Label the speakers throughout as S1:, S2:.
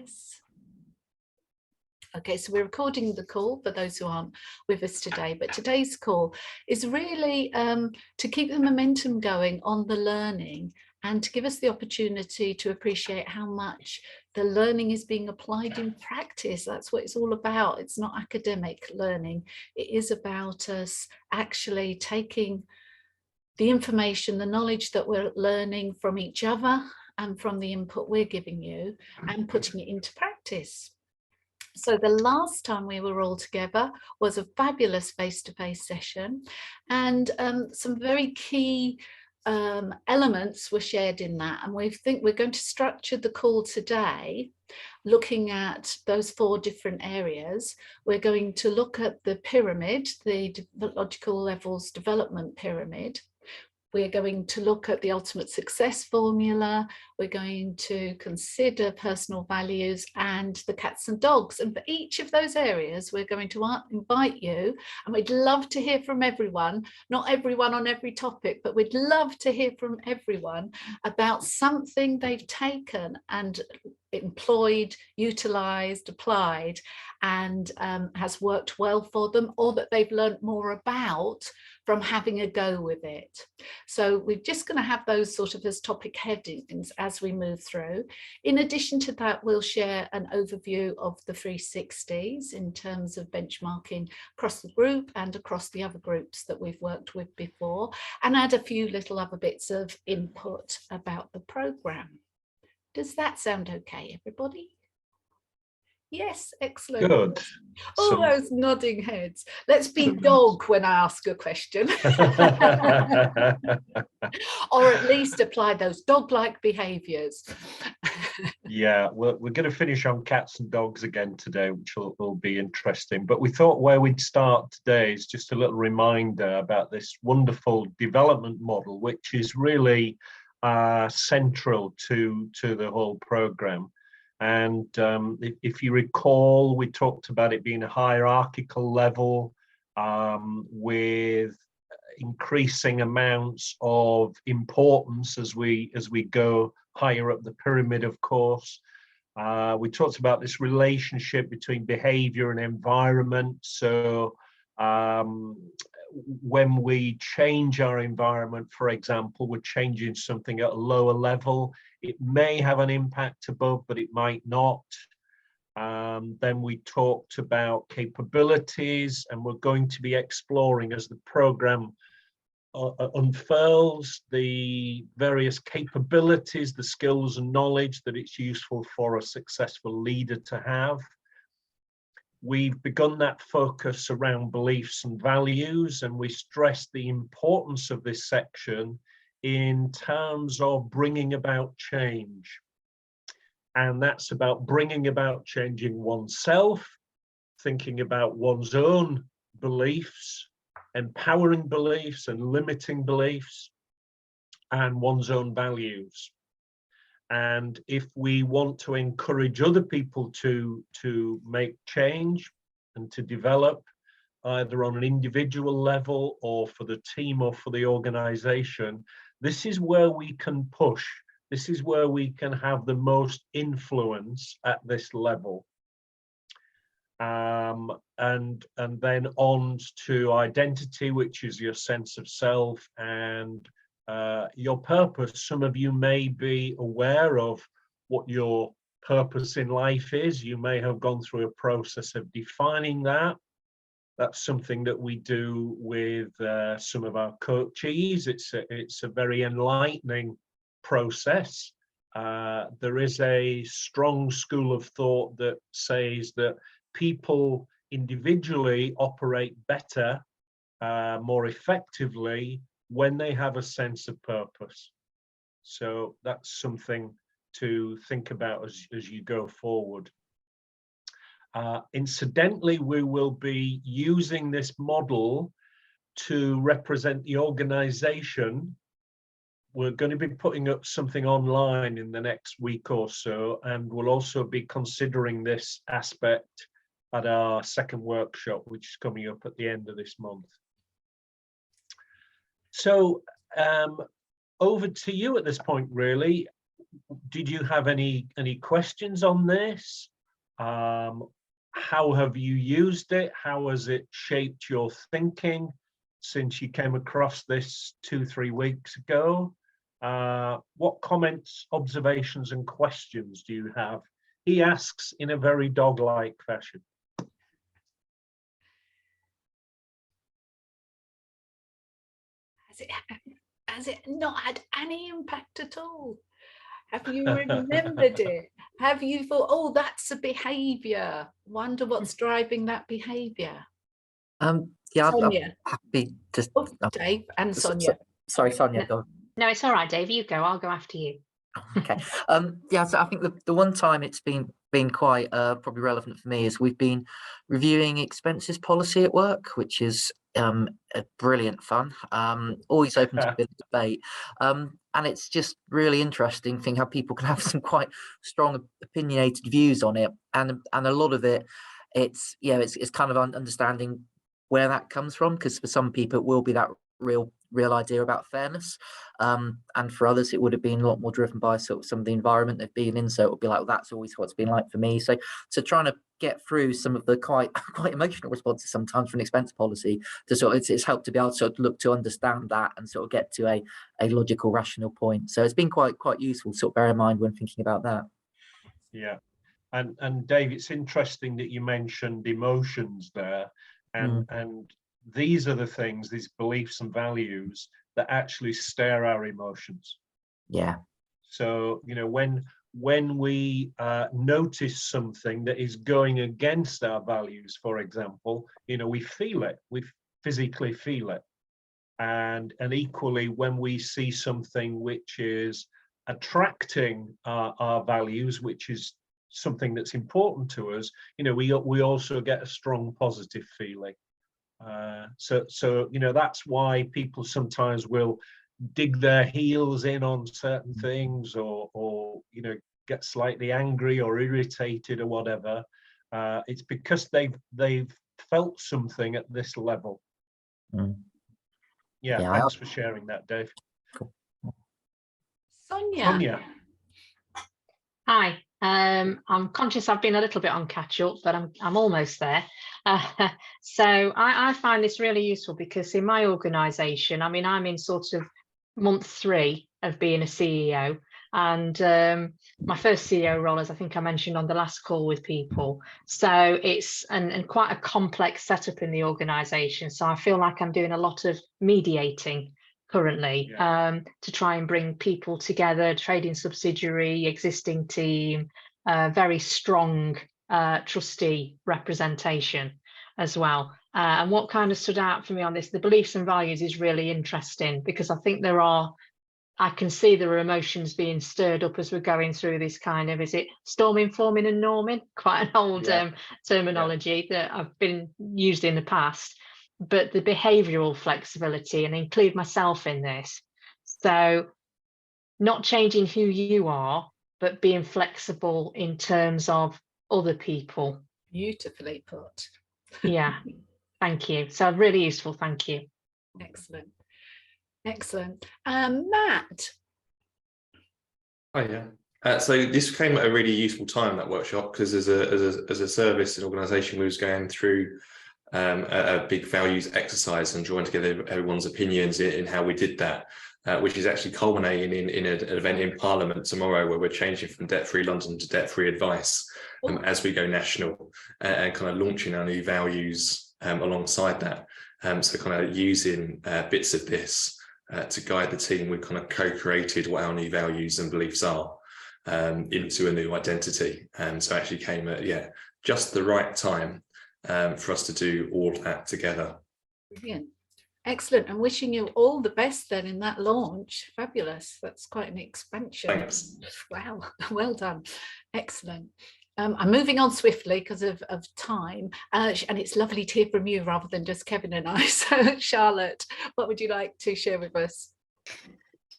S1: Yes. Okay, so we're recording the call for those who aren't with us today, but today's call is really to keep the momentum going on the learning and to give us the opportunity to appreciate how much the learning is being applied in practice. That's what it's all about. It's not academic learning. It is about us actually taking the information, the knowledge that we're learning from each other and from the input we're giving you and putting it into practice. So the last time we were all together was a fabulous face-to-face session, and some very key elements were shared in that. And we think we're going to structure the call today looking at those 4 different areas. We're going to look at the pyramid, the logical levels development pyramid. We're going to look at the ultimate success formula. We're going to consider personal values and the cats and dogs. And for each of those areas, we're going to invite you, and we'd love to hear from everyone, not everyone on every topic, but we'd love to hear from everyone about something they've taken and employed, utilized, applied, and has worked well for them, or that they've learned more about from having a go with it. So we're just going to have those sort of as topic headings as we move through. In addition to that, we'll share an overview of the 360s in terms of benchmarking across the group and across the other groups that we've worked with before, and add a few little other bits of input about the programme. Does that sound okay, everybody? Yes, excellent.
S2: Good.
S1: All those nodding heads. Let's be dog when I ask a question. Or at least apply those dog-like behaviours.
S2: Yeah, we're going to finish on cats and dogs again today, which will be interesting. But we thought where we'd start today is just a little reminder about this wonderful development model, which is really central to the whole programme. And if you recall, we talked about it being a hierarchical level with increasing amounts of importance as we go higher up the pyramid, of course. We talked about this relationship between behavior and environment. So when we change our environment, for example, we're changing something at a lower level. It may have an impact above, but it might not. Then we talked about capabilities, and we're going to be exploring as the program unfurls the various capabilities, the skills and knowledge that it's useful for a successful leader to have. We've begun that focus around beliefs and values, and we stress the importance of this section in terms of bringing about change. And that's about bringing about change in oneself, thinking about one's own beliefs, empowering beliefs and limiting beliefs, and one's own values. And if we want to encourage other people to make change and to develop, either on an individual level or for the team or for the organization, this is where we can push. This is where we can have the most influence at this level. And then on to identity, which is your sense of self, and your purpose. Some of you may be aware of what your purpose in life is. You may have gone through a process of defining that. That's something that we do with some of our coachees. It's a very enlightening process. There is a strong school of thought that says that people individually operate better, more effectively when they have a sense of purpose. So that's something to think about as you go forward. Incidentally, we will be using this model to represent the organization. We're going to be putting up something online in the next week or so, and we'll also be considering this aspect at our second workshop, which is coming up at the end of this month. So over to you at this point, really. did you have any questions on this? How have you used it? How has it shaped your thinking since you came across this 2-3 weeks ago? What comments, observations, and questions do you have? He asks in a very dog-like fashion.
S1: Has it not had any impact at all? Have you remembered it? Have you thought, oh, that's a behaviour? Wonder what's driving that behaviour?
S3: Yeah,
S1: Sonia.
S3: I'm happy to.
S1: Oh, Dave and Sonia.
S3: Sorry, Sonia. Go on.
S4: No, it's all right, Dave. You go. I'll go after you.
S3: Okay. Yeah, so I think the one time it's been quite probably relevant for me is we've been reviewing expenses policy at work, which is a brilliant fun. Always open to a bit of debate. And it's just really interesting thing how people can have some quite strong opinionated views on it, and a lot of it, it's kind of understanding where that comes from, because for some people it will be that real idea about fairness, and for others it would have been a lot more driven by sort of some of the environment they've been in, so it would be like, well, that's always what it's been like for me. So trying to get through some of the quite emotional responses sometimes from an expense policy to sort of, it's helped to be able to sort of look to understand that and sort of get to a logical, rational point. So it's been quite useful to sort of bear in mind when thinking about that.
S2: Yeah, and Dave, it's interesting that you mentioned emotions there, and these are the things, these beliefs and values that actually steer our emotions.
S3: Yeah.
S2: So, you know, when we notice something that is going against our values, for example, you know, we feel it, we physically feel it. And equally, when we see something which is attracting our values, which is something that's important to us, you know, we also get a strong positive feeling. So you know, that's why people sometimes will dig their heels in on certain things, or you know, get slightly angry or irritated or whatever. It's because they've felt something at this level. Yeah, thanks for sharing that, Dave.
S3: Cool.
S1: Sonia.
S4: Hi. I'm conscious I've been a little bit on catch up, but I'm almost there. So I find this really useful because in my organisation, I mean, I'm in sort of month 3 of being a CEO, and my first CEO role, as I think I mentioned on the last call with people. So it's and quite a complex setup in the organisation. So I feel like I'm doing a lot of mediating currently, to try and bring people together, trading subsidiary, existing team, very strong trustee representation as well. And what kind of stood out for me on this, the beliefs and values, is really interesting, because I think I can see there are emotions being stirred up as we're going through this kind of, is it storming, forming and norming? Quite an old terminology that I've been used in the past. But the behavioural flexibility, and include myself in this. So not changing who you are, but being flexible in terms of other people.
S1: Beautifully put.
S4: Yeah, thank you. So really useful, thank you.
S1: Excellent. Excellent. Matt.
S5: Oh yeah. So this came at a really useful time, that workshop, because as a service and organisation, we was going through a big values exercise and drawing together everyone's opinions in how we did that, which is actually culminating in an event in Parliament tomorrow, where we're changing from Debt-Free London to Debt-Free Advice as we go national, and kind of launching our new values alongside that. So kind of using bits of this to guide the team. We've kind of co-created what our new values and beliefs are into a new identity. So actually came at just the right time for us to do all that together.
S1: Brilliant. Excellent. I'm wishing you all the best then in that launch. Fabulous. That's quite an expansion.
S5: Thanks.
S1: Wow. Well done. Excellent. I'm moving on swiftly because of time, and it's lovely to hear from you rather than just Kevin and I. So Charlotte, what would you like to share with us?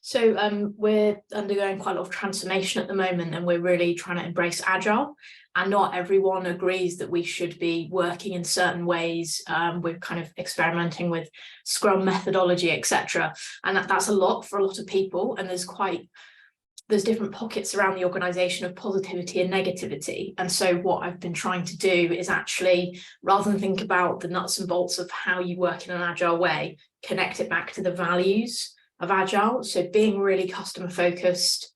S6: So we're undergoing quite a lot of transformation at the moment, and we're really trying to embrace agile, and not everyone agrees that we should be working in certain ways. We're kind of experimenting with Scrum methodology, etc., and that's a lot for a lot of people, and there's quite there's different pockets around the organization of positivity and negativity. And so what I've been trying to do is actually, rather than think about the nuts and bolts of how you work in an agile way, connect it back to the values of agile. So being really customer focused,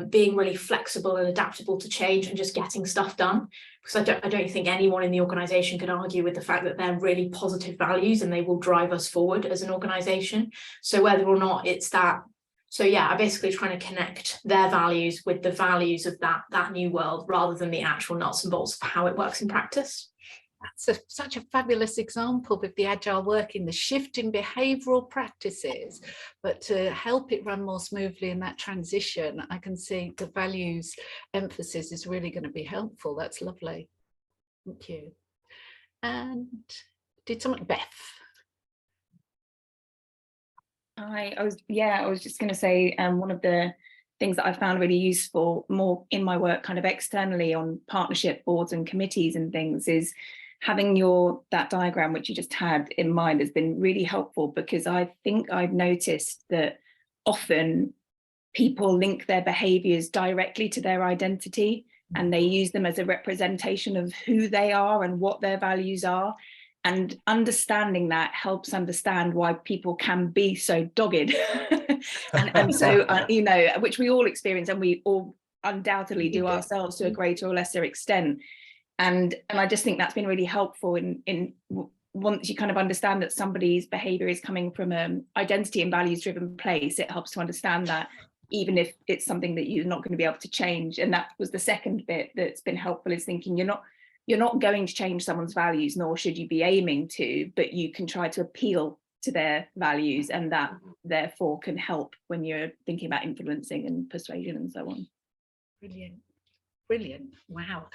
S6: being really flexible and adaptable to change, and just getting stuff done. Because I don't think anyone in the organization can argue with the fact that they're really positive values and they will drive us forward as an organization. So whether or not it's that, so yeah, I'm basically trying to connect their values with the values of that new world, rather than the actual nuts and bolts of how it works in practice.
S1: That's such a fabulous example with the agile working, the shift in behavioural practices, but to help it run more smoothly in that transition, I can see the values emphasis is really going to be helpful. That's lovely. Thank you. And did someone, Beth?
S7: I was just going to say, one of the things that I found really useful more in my work kind of externally on partnership boards and committees and things is having that diagram, which you just had in mind, has been really helpful, because I think I've noticed that often people link their behaviours directly to their identity, and they use them as a representation of who they are and what their values are. And understanding that helps understand why people can be so dogged. and so, you know, which we all experience, and we all undoubtedly do ourselves to a greater or lesser extent. And I just think that's been really helpful in once you kind of understand that somebody's behaviour is coming from an identity and values driven place, it helps to understand that, even if it's something that you're not going to be able to change. And that was the second bit that's been helpful, is thinking you're not going to change someone's values, nor should you be aiming to, but you can try to appeal to their values, and that therefore can help when you're thinking about influencing and persuasion and so on.
S1: Brilliant. Brilliant. Wow.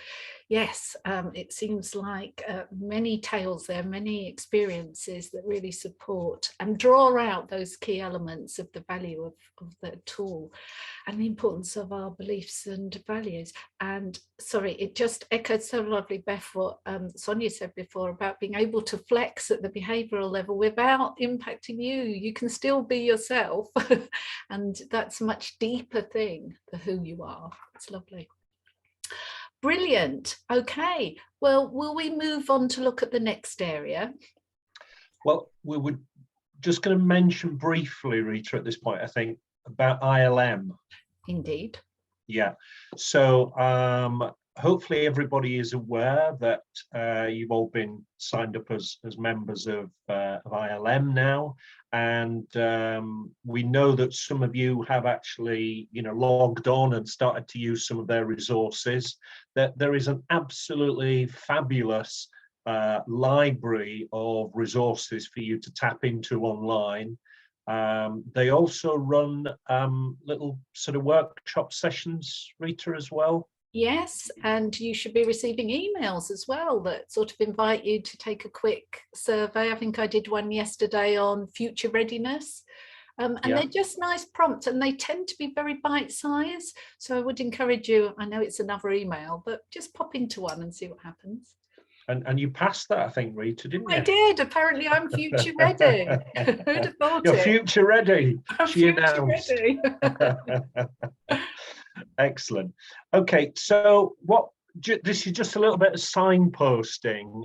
S1: Yes, it seems like many tales there, many experiences that really support and draw out those key elements of the value of the tool and the importance of our beliefs and values. And sorry, it just echoed so lovely, Beth, what Sonia said before about being able to flex at the behavioural level without impacting you. You can still be yourself. And that's a much deeper thing, the who you are. It's lovely. Brilliant. Okay, well, will we move on to look at the next area?
S2: Well, we were just going to mention briefly, Rita, at this point, I think, about ILM.
S1: Indeed.
S2: Yeah, so hopefully everybody is aware that you've all been signed up as members of ILM now, and we know that some of you have actually, you know, logged on and started to use some of their resources. That there is an absolutely fabulous library of resources for you to tap into online. They also run little sort of workshop sessions, Rita, as well.
S1: Yes, and you should be receiving emails as well that sort of invite you to take a quick survey. I think I did one yesterday on future readiness. And they're just nice prompts, and they tend to be very bite-sized. So I would encourage you, I know it's another email, but just pop into one and see what happens.
S2: And you passed that, I think, Rita, didn't you?
S1: I did. Apparently I'm future ready. Who'd have thought
S2: You're
S1: it?
S2: future ready.
S1: I'm
S2: She
S1: future
S2: announced.
S1: ready.
S2: Excellent. Okay, so this is just a little bit of signposting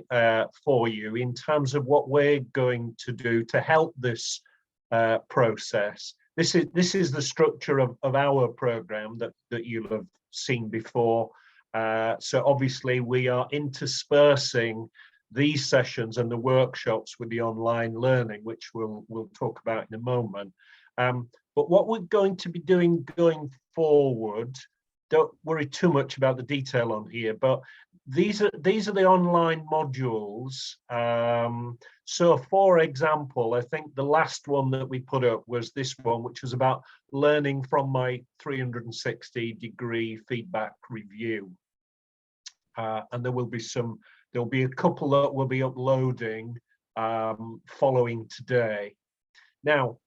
S2: for you in terms of what we're going to do to help this process. This is the structure of our program that you'll have seen before. So obviously we are interspersing these sessions and the workshops with the online learning, which we'll talk about in a moment. But what we're going to be doing going forward, don't worry too much about the detail on here, but these are the online modules. So for example, I think the last one that we put up was this one, which was about learning from my 360-degree feedback review. And there'll be a couple that we'll be uploading following today. Now,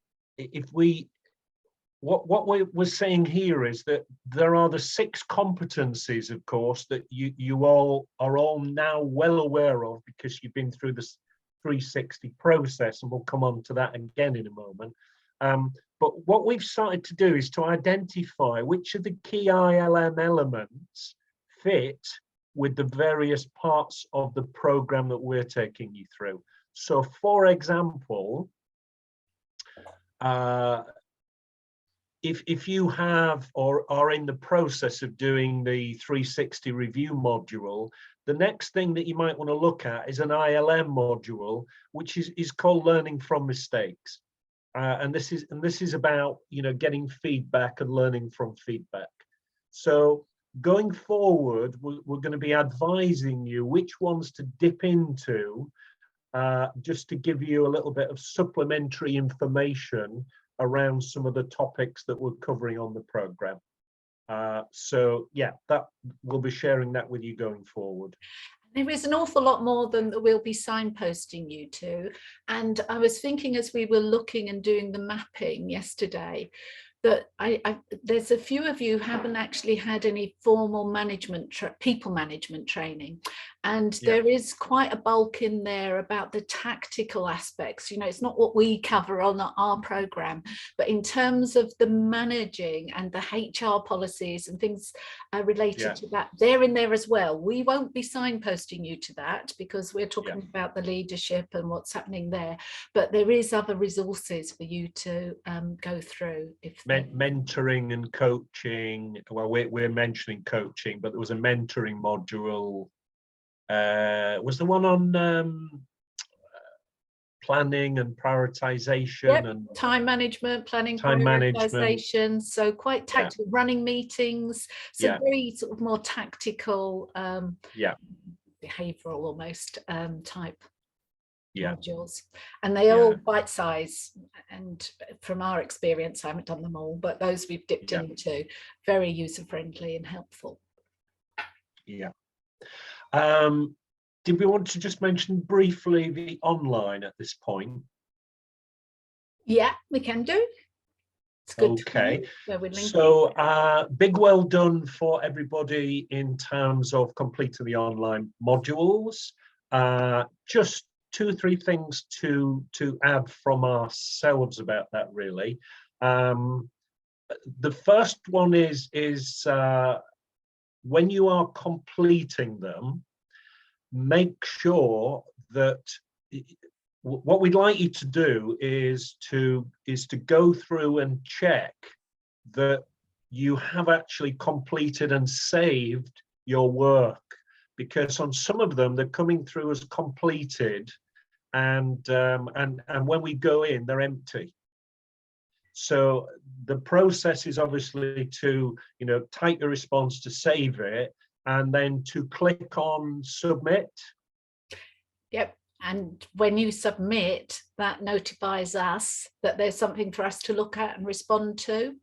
S2: what we're saying here is that there are the 6 competencies, of course, that you all are now well aware of because you've been through this 360 process, and we'll come on to that again in a moment. But what we've started to do is to identify which of the key ILM elements fit with the various parts of the program that we're taking you through. So, for example, if you have or are in the process of doing the 360 review module, the next thing that you might want to look at is an ILM module, which is called Learning from Mistakes. And this is about, you know, getting feedback and learning from feedback. So going forward, we're going to be advising you which ones to dip into, just to give you a little bit of supplementary information around some of the topics that we're covering on the program. So yeah, that we'll be sharing that with you going forward.
S1: There is an awful lot more than that we'll be signposting you to. And I was thinking as we were looking and doing the mapping yesterday, that there's a few of you who haven't actually had any formal people management training. And there is quite a bulk in there about the tactical aspects. You know, it's not what we cover on our program, but in terms of the managing and the HR policies and things related to that, they're in there as well. We won't be signposting you to that because we're talking about the leadership and what's happening there, but there is other resources for you to go through. If
S2: mentoring and coaching, well, we're mentioning coaching, but there was a mentoring module. Was the one on planning and prioritization and
S1: time management, planning,
S2: time
S1: prioritization, so quite tactical, running meetings, so very sort of more tactical, behavioral almost type modules, and they all bite size, and from our experience, I haven't done them all, but those we've dipped into, very user friendly and helpful.
S2: Did we want to just mention briefly the online at this point?
S1: Yeah, we can do. It's good.
S2: Okay, so big well done for everybody in terms of completing the online modules. Just 2 or 3 things to add from ourselves about that, really. The first one is when you are completing them, make sure that what we'd like you to do is to go through and check that you have actually completed and saved your work, because on some of them they're coming through as completed, and when we go in, they're empty. So the process is obviously to, you know, type your response, to save it, and then to click on submit.
S1: Yep. And when you submit, that notifies us that there's something for us to look at and respond to.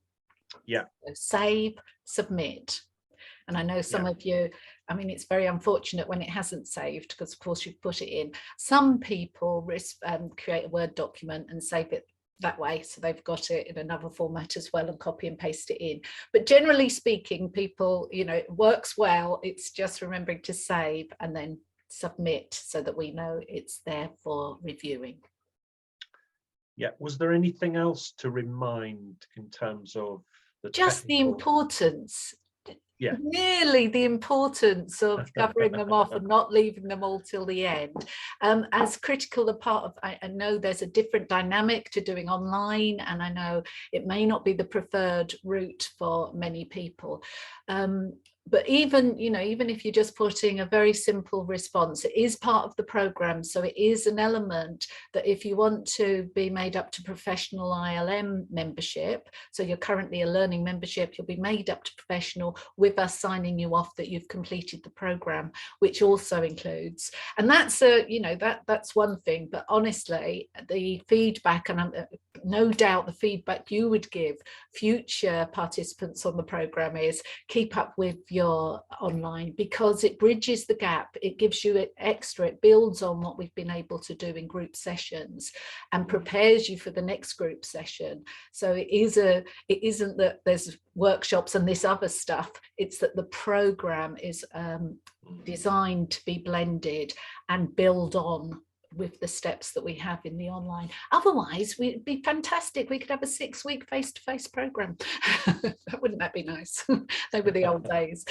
S2: Yeah.
S1: So save, submit. And I know some of you, I mean, it's very unfortunate when it hasn't saved, because of course you've put it in. Some people create a Word document and save it that way, so they've got it in another format as well and copy and paste it in. But generally speaking, people, you know, it works well. It's just remembering to save and then submit so that we know it's there for reviewing.
S2: Yeah, was there anything else to remind in terms of
S1: just the importance,
S2: nearly
S1: the importance of covering them off and not leaving them all till the end, as critical a part of, I know there's a different dynamic to doing online, and I know it may not be the preferred route for many people, but even, you know, even if you're just putting a very simple response, it is part of the program. So it is an element that if you want to be made up to professional ILM membership, so you're currently a learning membership, you'll be made up to professional with us signing you off that you've completed the program, which also includes, and that's a, you know, that's one thing, but honestly, the feedback, and no doubt the feedback you would give future participants on the program is keep up with your online, because it bridges the gap, it gives you extra, it builds on what we've been able to do in group sessions and prepares you for the next group session. So it isn't that there's workshops and this other stuff, it's that the program is designed to be blended and build on with the steps that we have in the online. Otherwise, it'd be fantastic. We could have a 6-week face-to-face program. Wouldn't that be nice? They were the old days.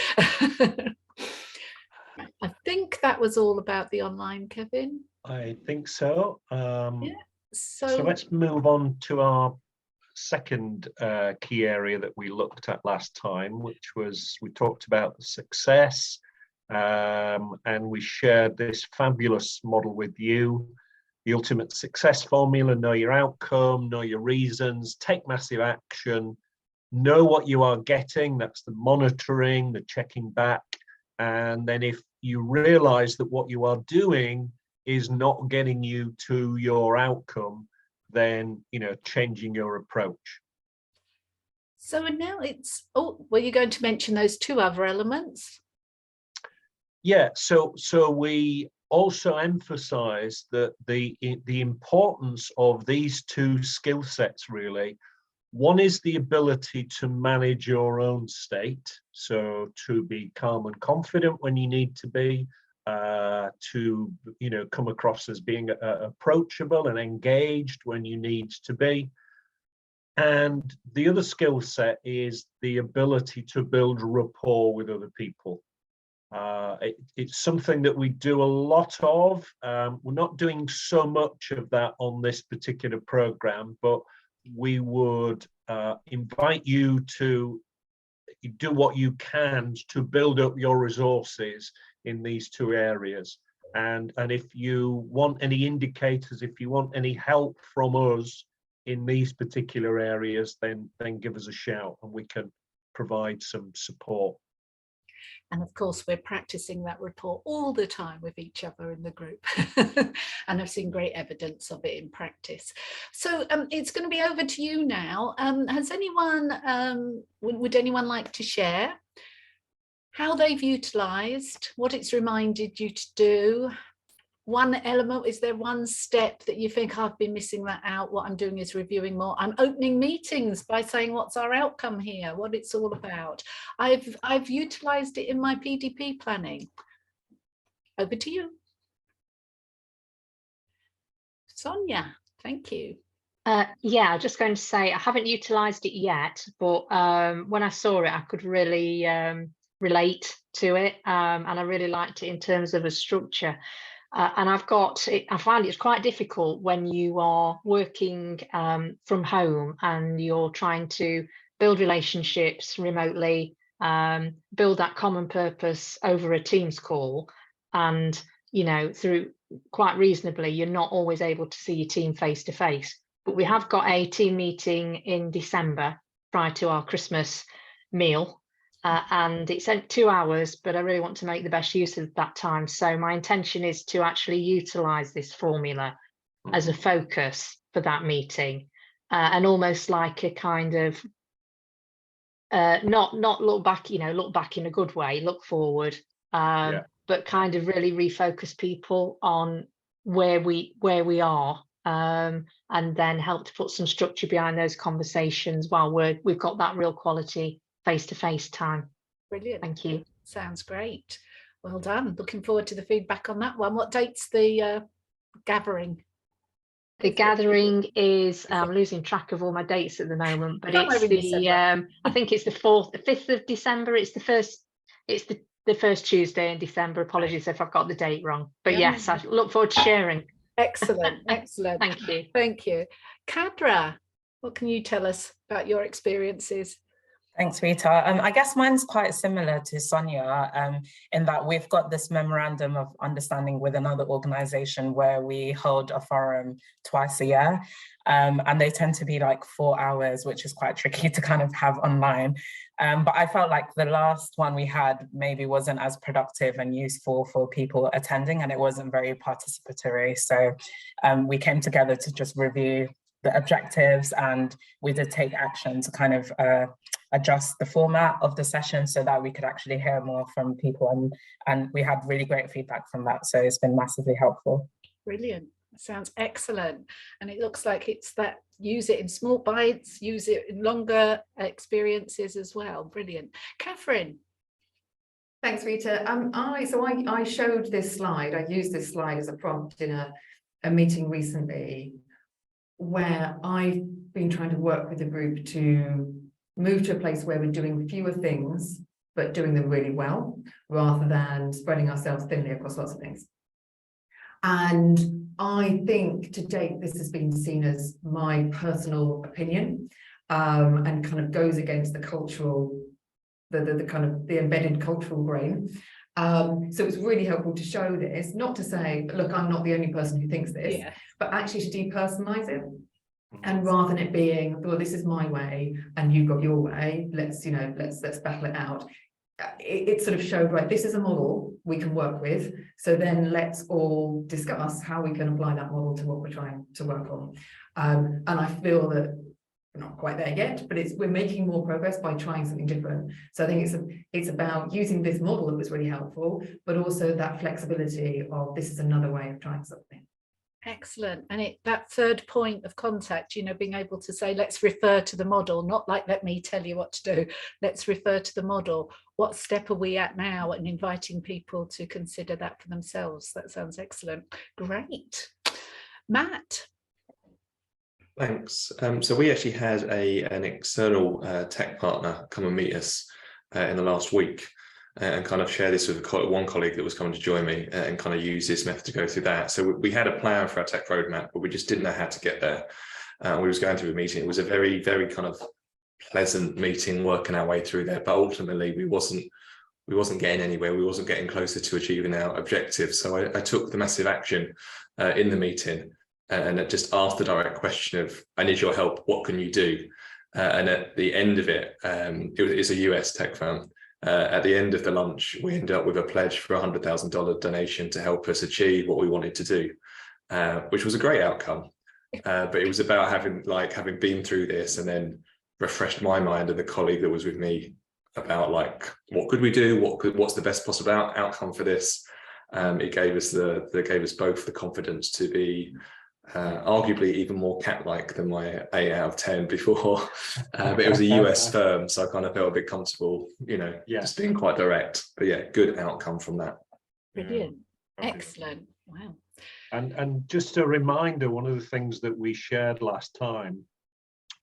S1: I think that was all about the online, Kevin.
S2: I think so.
S1: Yeah.
S2: So let's move on to our second key area that we looked at last time, which was, we talked about the success, and we shared this fabulous model with you, the ultimate success formula: know your outcome, know your reasons, take massive action, know what you are getting. That's the monitoring, the checking back. And then if you realize that what you are doing is not getting you to your outcome, then, you know, changing your approach.
S1: So now it's, oh, were you going to mention those 2 other elements?
S2: Yeah, so we also emphasize that the importance of these 2 skill sets, really. One is the ability to manage your own state, so to be calm and confident when you need to be, to, you know, come across as being approachable and engaged when you need to be. And the other skill set is the ability to build rapport with other people. It's something that we do a lot of. We're not doing so much of that on this particular program, but we would invite you to do what you can to build up your resources in these 2 areas. And if you want any indicators, if you want any help from us in these particular areas, then give us a shout and we can provide some support.
S1: And of course, we're practicing that rapport all the time with each other in the group. And I've seen great evidence of it in practice. So it's going to be over to you now. Has anyone, would anyone like to share how they've utilised, what it's reminded you to do? One element, is there one step that you think, I've been missing that out, what I'm doing is reviewing more, I'm opening meetings by saying what's our outcome here, what it's all about. I've utilised it in my PDP planning. Over to you. Sonia, thank you.
S4: Yeah, I'm just going to say I haven't utilised it yet, but when I saw it, I could really relate to it, and I really liked it in terms of a structure. And I find it's quite difficult when you are working from home and you're trying to build relationships remotely, build that common purpose over a Teams call, and, you know, through quite reasonably, you're not always able to see your team face to face. But we have got a team meeting in December prior to our Christmas meal. And it's 2 hours, but I really want to make the best use of that time. So my intention is to actually utilise this formula as a focus for that meeting, and almost like a kind of not look back, you know, look back in a good way, look forward, but kind of really refocus people on where we are, and then help to put some structure behind those conversations while we've got that real quality face-to-face time.
S1: Brilliant.
S4: Thank you.
S1: Sounds great. Well done. Looking forward to the feedback on that one. What date's the gathering?
S4: The gathering is, I'm losing track of all my dates at the moment, but it's the I think it's the 5th of December. It's the first Tuesday in December. Apologies if I've got the date wrong, but yes, I look forward to sharing.
S1: Excellent, excellent.
S4: Thank you.
S1: Thank you. Kadra, what can you tell us about your experiences?
S8: Thanks, Rita. I guess mine's quite similar to Sonia, in that we've got this memorandum of understanding with another organisation where we hold a forum twice a year, and they tend to be like 4 hours, which is quite tricky to kind of have online. But I felt like the last one we had maybe wasn't as productive and useful for people attending, and it wasn't very participatory. So we came together to just review the objectives, and we did take action to kind of adjust the format of the session so that we could actually hear more from people, and we had really great feedback from that, so it's been massively helpful.
S1: Brilliant. Sounds excellent. And it looks like it's that use it in small bites, use it in longer experiences as well. Brilliant. Catherine.
S9: Thanks, Rita. I showed this slide. I used this slide as a prompt in a a meeting recently where I've been trying to work with the group to move to a place where we're doing fewer things, but doing them really well, rather than spreading ourselves thinly across lots of things. And I think to date, this has been seen as my personal opinion, and kind of goes against the cultural, the kind of the embedded cultural grain. So it's really helpful to show this, not to say, look, I'm not the only person who thinks this,
S1: Yeah.
S9: but actually to depersonalize it. And rather than it being, well, this is my way and you've got your way, let's battle it out. It sort of showed, right, this is a model we can work with. So then let's all discuss how we can apply that model to what we're trying to work on. And I feel that we're not quite there yet, but we're making more progress by trying something different. So I think it's about using this model that was really helpful, but also that flexibility of this is another way of trying something.
S1: Excellent. And that third point of contact, being able to say, let's refer to the model, not like, let me tell you what to do. Let's refer to the model. What step are we at now? And inviting people to consider that for themselves. That sounds excellent. Great. Matt.
S5: Thanks. So we actually had an external tech partner come and meet us in the last week and kind of share this with one colleague that was coming to join me and kind of use this method to go through that. So we had a plan for our tech roadmap, but we just didn't know how to get there. We was going through a meeting. It was a very, very kind of pleasant meeting, working our way through there, but ultimately we wasn't getting anywhere. We wasn't getting closer to achieving our objective. So I took the massive action in the meeting and just asked the direct question of, I need your help, what can you do? And at the end of it, it's a US tech firm. At the end of the lunch, we ended up with a pledge for a $100,000 donation to help us achieve what we wanted to do, which was a great outcome. But it was about having been through this and then refreshed my mind and the colleague that was with me about what could we do? What's the best possible outcome for this? It gave us both the confidence to be arguably even more cat-like than my 8 out of 10 before, but it was a US firm, so I kind of felt a bit comfortable, just being quite direct. But yeah, good outcome from that.
S1: Brilliant. Excellent. Wow.
S2: And just a reminder, one of the things that we shared last time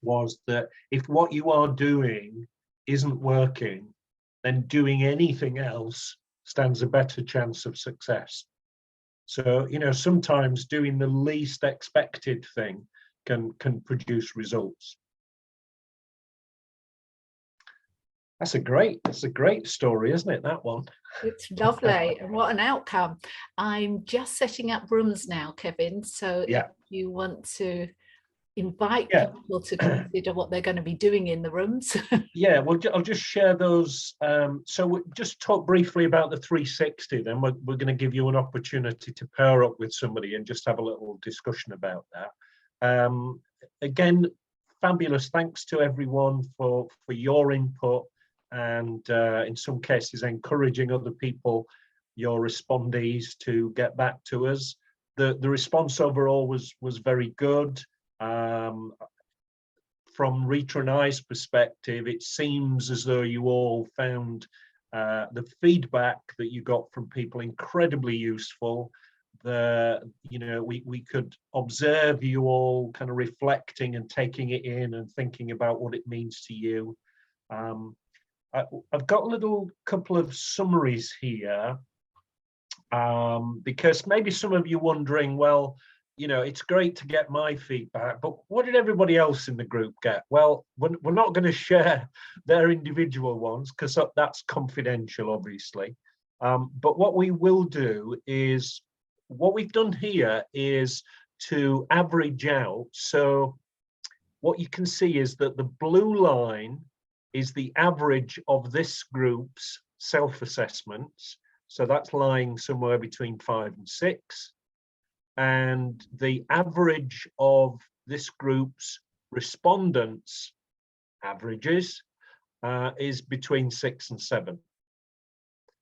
S2: was that if what you are doing isn't working, then doing anything else stands a better chance of success. So, sometimes doing the least expected thing can produce results. That's a great story, isn't it, that one?
S1: It's lovely. And what an outcome. I'm just setting up rooms now, Kevin. So if you want to invite people to consider what they're going to be doing in the rooms.
S2: Yeah, well, I'll just share those. So we'll just talk briefly about the 360, then we're going to give you an opportunity to pair up with somebody and just have a little discussion about that. Again, fabulous thanks to everyone for your input and in some cases encouraging other people, your respondees, to get back to us. The response overall was very good. From Rita and I's perspective, it seems as though you all found the feedback that you got from people incredibly useful. We could observe you all kind of reflecting and taking it in and thinking about what it means to you. I've got a little couple of summaries here because maybe some of you wondering, well, it's great to get my feedback, but what did everybody else in the group get? Well, we're not going to share their individual ones because that's confidential, obviously. But what we will do is, what we've done here is to average out. So what you can see is that the blue line is the average of this group's self-assessments. So that's lying somewhere between 5 and 6. And the average of this group's respondents' averages is between 6 and 7.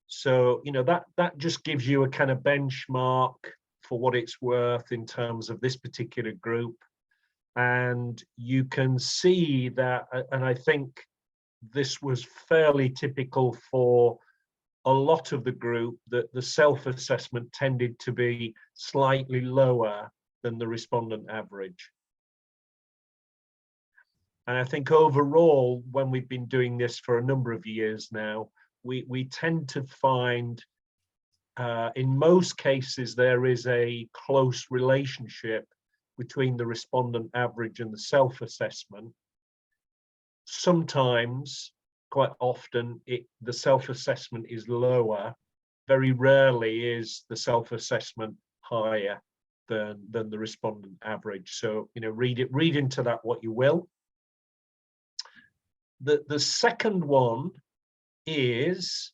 S2: So, that just gives you a kind of benchmark for what it's worth in terms of this particular group. And you can see that, and I think this was fairly typical for a lot of the group, that the self-assessment tended to be slightly lower than the respondent average. And I think overall, when we've been doing this for a number of years now, we tend to find in most cases there is a close relationship between the respondent average and the self-assessment. Sometimes, quite often, the self-assessment is lower. Very rarely is the self-assessment higher than the respondent average. So, you know, read into that what you will. The second one is,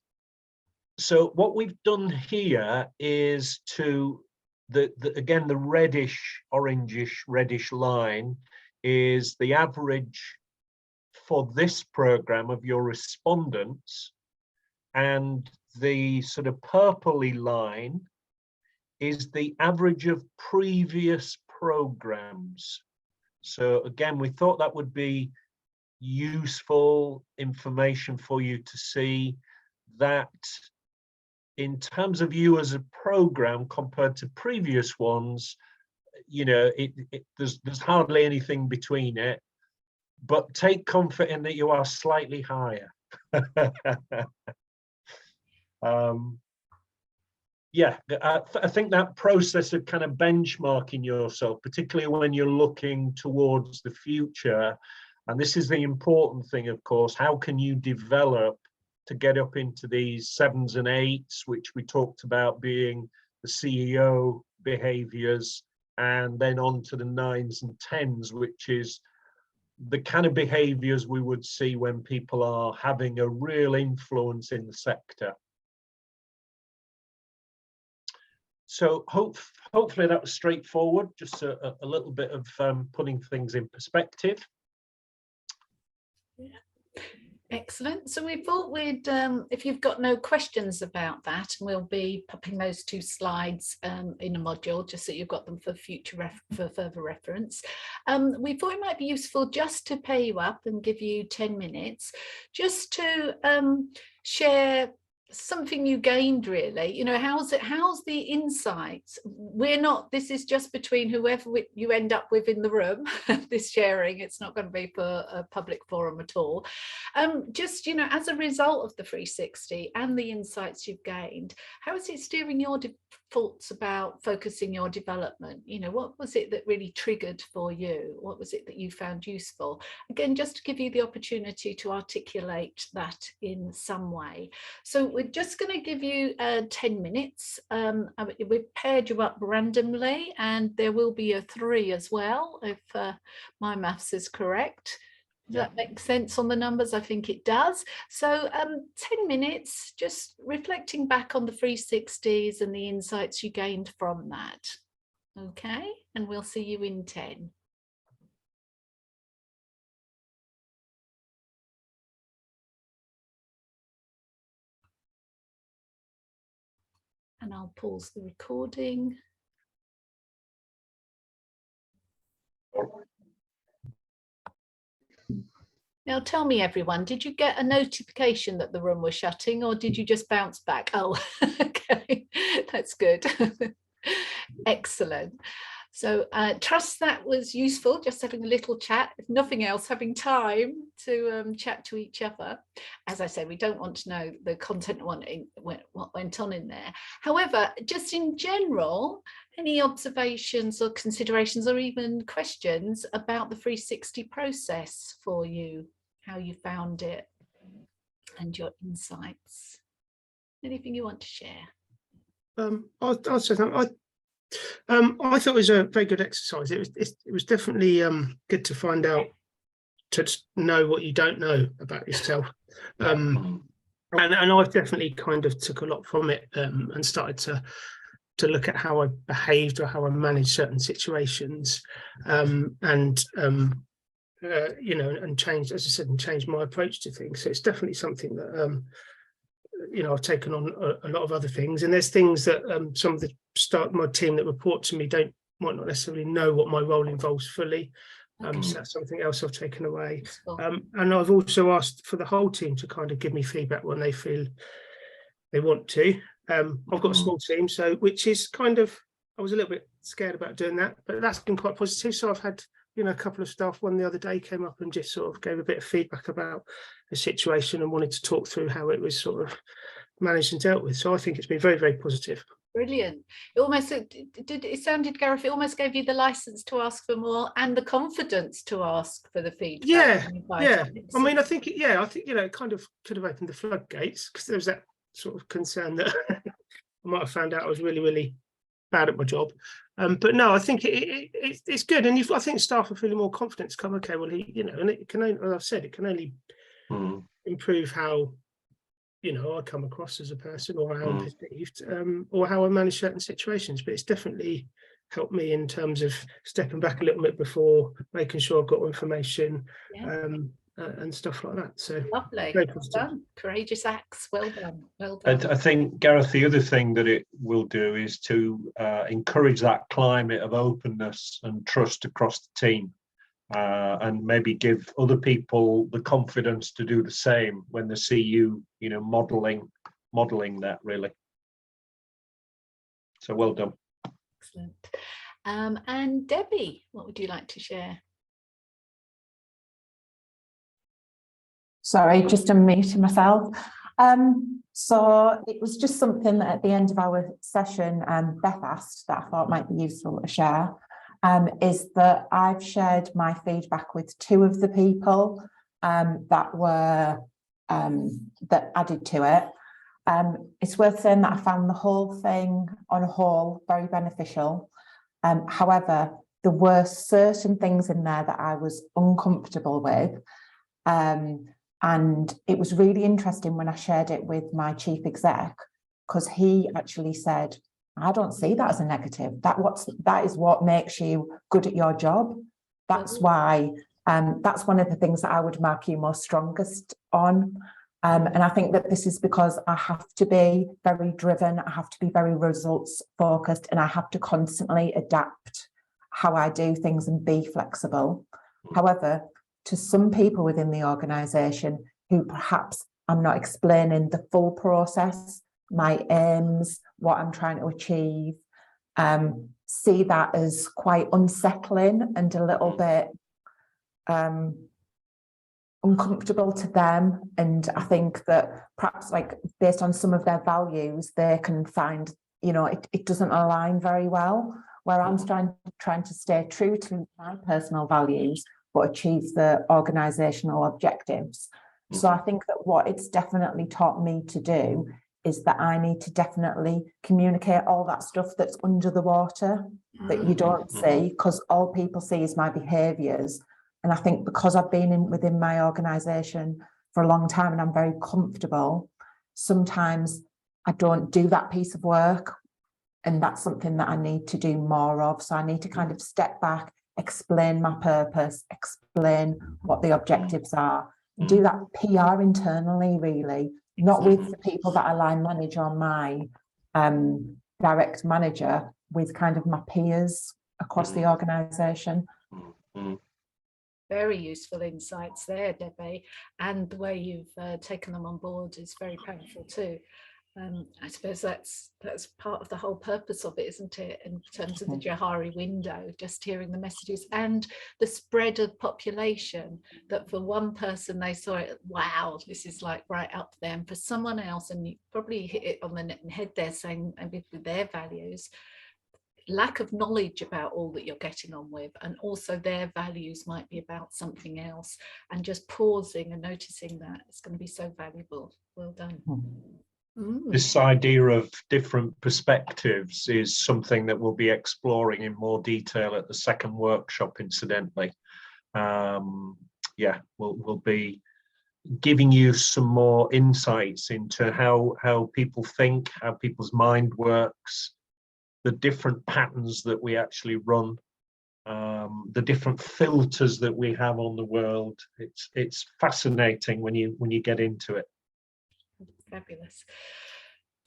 S2: so what we've done here is to, again, the reddish, orangish, reddish line is the average for this program of your respondents, and the sort of purpley line is the average of previous programs. So again, we thought that would be useful information for you to see that in terms of you as a program compared to previous ones, you know, there's hardly anything between it, but take comfort in that you are slightly higher. Yeah, I think that process of kind of benchmarking yourself, particularly when you're looking towards the future, and this is the important thing, of course, how can you develop to get up into these 7s and 8s, which we talked about being the CEO behaviors, and then on to the 9s and 10s, which is the kind of behaviors we would see when people are having a real influence in the sector. So hopefully that was straightforward, just a little bit of putting things in perspective.
S1: Yeah. Excellent. So we thought we'd, if you've got no questions about that, we'll be popping those 2 slides in a module, just so you've got them for future for further reference. We thought it might be useful just to pair you up and give you 10 minutes, just to share something you gained, really. You know, how's the insights? This is just between whoever you end up with in the room, this sharing, it's not going to be for a public forum at all. Just, you know, as a result of the 360 and the insights you've gained, how is it steering your thoughts about focusing your development? You know, what was it that really triggered for you? What was it that you found useful? Again, just to give you the opportunity to articulate that in some way. So we're just going to give you 10 minutes. We've paired you up randomly, and there will be a 3 as well, if my maths is correct. Does that make sense on the numbers? I think it does. So 10 minutes, just reflecting back on the 360s and the insights you gained from that. Okay, and we'll see you in 10. And I'll pause the recording. Now tell me, everyone, did you get a notification that the room was shutting, or did you just bounce back? Oh, okay, that's good. Excellent. So trust that was useful, just having a little chat, if nothing else, having time to chat to each other. As I say, we don't want to know the content what went on in there. However, just in general, any observations or considerations or even questions about the 360 process for you, how you found it and your insights? Anything you want to share?
S10: I'll say something. I thought it was a very good exercise. It was definitely good to find out, to know what you don't know about yourself, and I've definitely kind of took a lot from it, and started to look at how I behaved or how I managed certain situations, and you know, and changed, as I said, and changed my approach to things. So it's definitely something that you know, I've taken on a lot of other things, and there's things that some of the my team that report to me might not necessarily know what my role involves fully. So that's something else I've taken away. And I've also asked for the whole team to kind of give me feedback when they feel they want to. I've got a small team, so which is kind of I was a little bit scared about doing that, but that's been quite positive. So I've had, you know, a couple of staff, one the other day came up and just sort of gave a bit of feedback about the situation and wanted to talk through how it was sort of managed and dealt with. So I think it's been very, very positive.
S1: Brilliant. It almost it sounded, Gareth, it almost gave you the license to ask for more and the confidence to ask for the feedback.
S10: Yeah. I mean, I think, you know, it kind of could have opened the floodgates, because there was that sort of concern that I might have found out I was really, really bad at my job. But no, I think it's good. And I think staff are feeling more confident to come, okay, well, you know, and it can only, as I've said, it can only improve how, you know, I come across as a person, or how I'm perceived, or how I manage certain situations. But it's definitely helped me in terms of stepping back a little bit before, making sure I've got information, and stuff like that. So
S1: lovely.
S10: Well
S1: done. Courageous acts. Well done. Well done.
S2: I think, Gareth, the other thing that it will do is to encourage that climate of openness and trust across the team. And maybe give other people the confidence to do the same when they see you, you know, modeling that, really. So well done.
S1: Excellent. And Debbie, what would you like to share?
S11: Sorry, just unmuting myself. So it was just something that at the end of our session, Beth asked that I thought might be useful to share. Is that I've shared my feedback with 2 of the people that were that added to it. It's worth saying that I found the whole thing on a whole very beneficial. However, there were certain things in there that I was uncomfortable with. And it was really interesting when I shared it with my chief exec, because he actually said, I don't see that as a negative. That is what makes you good at your job. That's why, that's one of the things that I would mark you most strongest on. And I think that this is because I have to be very driven, I have to be very results focused, and I have to constantly adapt how I do things and be flexible. However, to some people within the organisation who perhaps I'm not explaining the full process, my aims, what I'm trying to achieve, see that as quite unsettling and a little bit uncomfortable to them. And I think that perhaps, like, based on some of their values, they can find, you know, it doesn't align very well, where I'm trying to stay true to my personal values but achieve the organisational objectives. So I think that what it's definitely taught me to do is that I need to definitely communicate all that stuff that's under the water that you don't see, because all people see is my behaviours. And I think because I've been within my organisation for a long time and I'm very comfortable, sometimes I don't do that piece of work. And that's something that I need to do more of. So I need to kind of step back, explain my purpose, explain what the objectives are, do that PR internally, really, not with the people that I line manage on my direct manager, with kind of my peers across the organisation.
S1: Very useful insights there, Debbie, and the way you've taken them on board is very powerful too. I suppose that's part of the whole purpose of it, isn't it, in terms of the Johari window, just hearing the messages and the spread of population, that for one person they saw it, wow, this is like right up there, and for someone else, and you probably hit it on the head there, saying maybe with their values, lack of knowledge about all that you're getting on with, and also their values might be about something else, and just pausing and noticing that it's going to be so valuable. Well done.
S2: This idea of different perspectives is something that we'll be exploring in more detail at the second workshop, incidentally. Yeah, we'll be giving you some more insights into how people think, how people's mind works, the different patterns that we actually run, the different filters that we have on the world. It's fascinating when you get into it.
S1: Fabulous.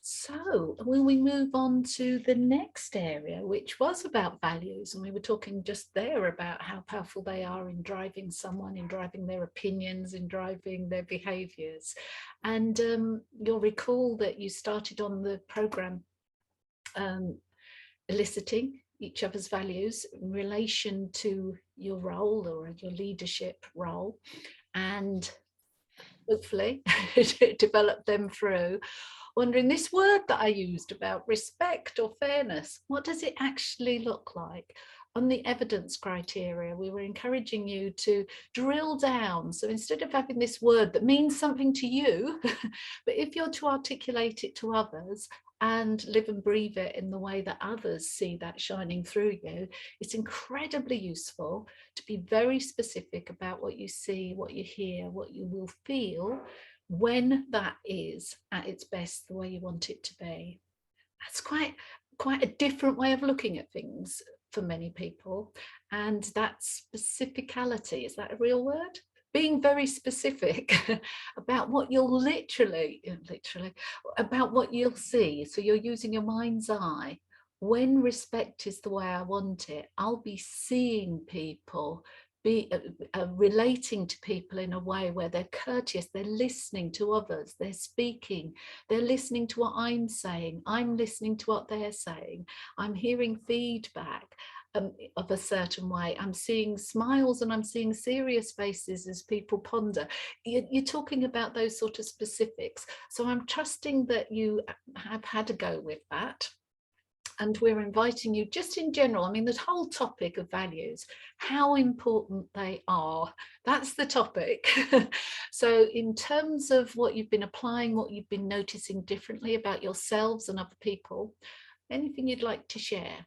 S1: So when we move on to the next area, which was about values, and we were talking just there about how powerful they are in driving someone, in driving their opinions, in driving their behaviours. And you'll recall that you started on the programme eliciting each other's values in relation to your role or your leadership role, and hopefully develop them through wondering, this word that I used about respect or fairness, what does it actually look like? On the evidence criteria, we were encouraging you to drill down. So instead of having this word that means something to you, but if you're to articulate it to others and live and breathe it in the way that others see that shining through you, it's incredibly useful to be very specific about what you see, what you hear, what you will feel when that is at its best the way you want it to be. That's quite a different way of looking at things for many people. And that specificality, is that a real word? Being very specific about what you'll literally about what you'll see. So you're using your mind's eye. When respect is the way I want it, I'll be seeing people, be relating to people in a way where they're courteous, they're listening to others, they're speaking, they're listening to what I'm saying, I'm listening to what they're saying, I'm hearing feedback of a certain way, I'm seeing smiles and I'm seeing serious faces as people ponder. You're talking about those sort of specifics. So I'm trusting that you have had a go with that. And we're inviting you just in general, I mean, the whole topic of values, how important they are, that's the topic. So in terms of what you've been applying, what you've been noticing differently about yourselves and other people, anything you'd like to share?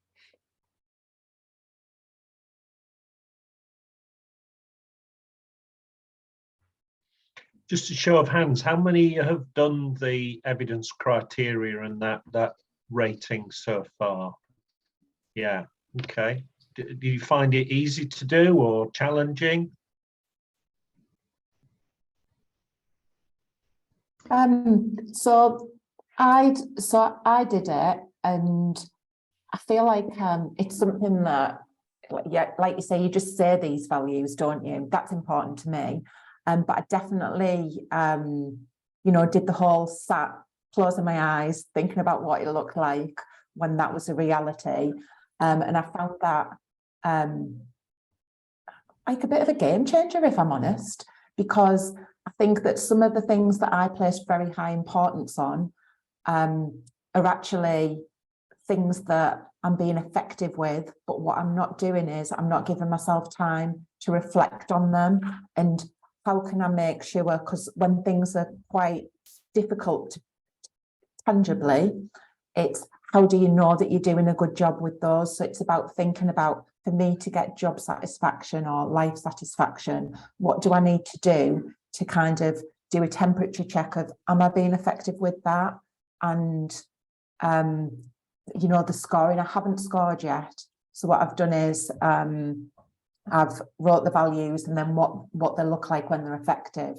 S2: Just a show of hands, how many have done the evidence criteria and that rating so far? Yeah, okay. Do you find it easy to do or challenging?
S11: So I did it, and I feel like it's something that, yeah, like you say, you just say these values, don't you? That's important to me. But I definitely, you know, did the whole closing my eyes, thinking about what it looked like when that was a reality. And I found that like a bit of a game changer, if I'm honest, because I think that some of the things that I placed very high importance on are actually things that I'm being effective with, but what I'm not doing is I'm not giving myself time to reflect on them. And how can I make sure, because when things are quite difficult tangibly, it's how do you know that you're doing a good job with those? So it's about thinking about, for me to get job satisfaction or life satisfaction, what do I need to do to kind of do a temperature check of, am I being effective with that? And, you know, the scoring, I haven't scored yet. So what I've done is I've wrote the values and then what they look like when they're effective.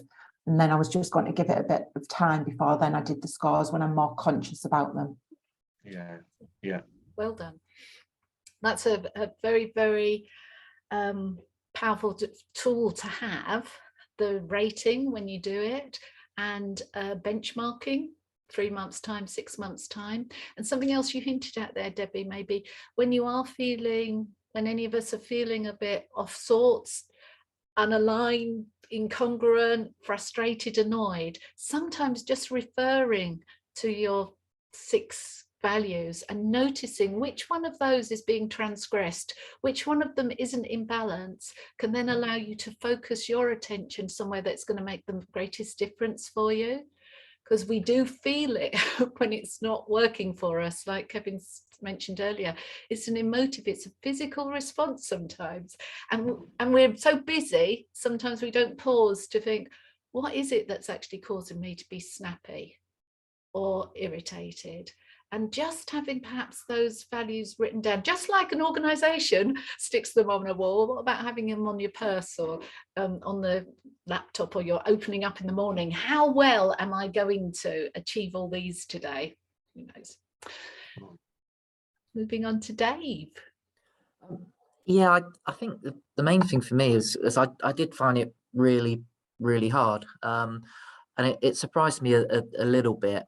S11: And then I was just going to give it a bit of time before then I did the scores when I'm more conscious about them.
S2: Yeah, yeah.
S1: Well done. That's a very, very powerful tool to have, the rating when you do it, and benchmarking 3 months time, 6 months time. And something else you hinted at there, Debbie, maybe when you are feeling, when any of us are feeling a bit off sorts, unaligned, incongruent, frustrated, annoyed, sometimes just referring to your 6 values and noticing which one of those is being transgressed, which one of them isn't in balance, can then allow you to focus your attention somewhere that's going to make the greatest difference for you. Because we do feel it when it's not working for us, like Kevin mentioned earlier. It's an emotive, it's a physical response sometimes. And we're so busy, sometimes we don't pause to think, what is it that's actually causing me to be snappy or irritated? And just having perhaps those values written down, just like an organisation sticks them on a wall, what about having them on your purse or on the laptop, or you're opening up in the morning? How well am I going to achieve all these today? Who knows? Moving on to Dave.
S3: Yeah, I think the main thing for me is I did find it really, really hard. And it surprised me a little bit.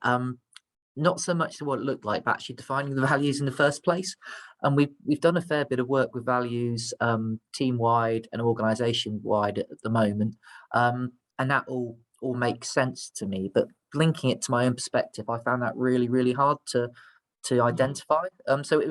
S3: not so much what it looked like, but actually defining the values in the first place. And we've done a fair bit of work with values, team-wide and organisation-wide at the moment, and that all makes sense to me. But linking it to my own perspective, I found that really hard to identify. So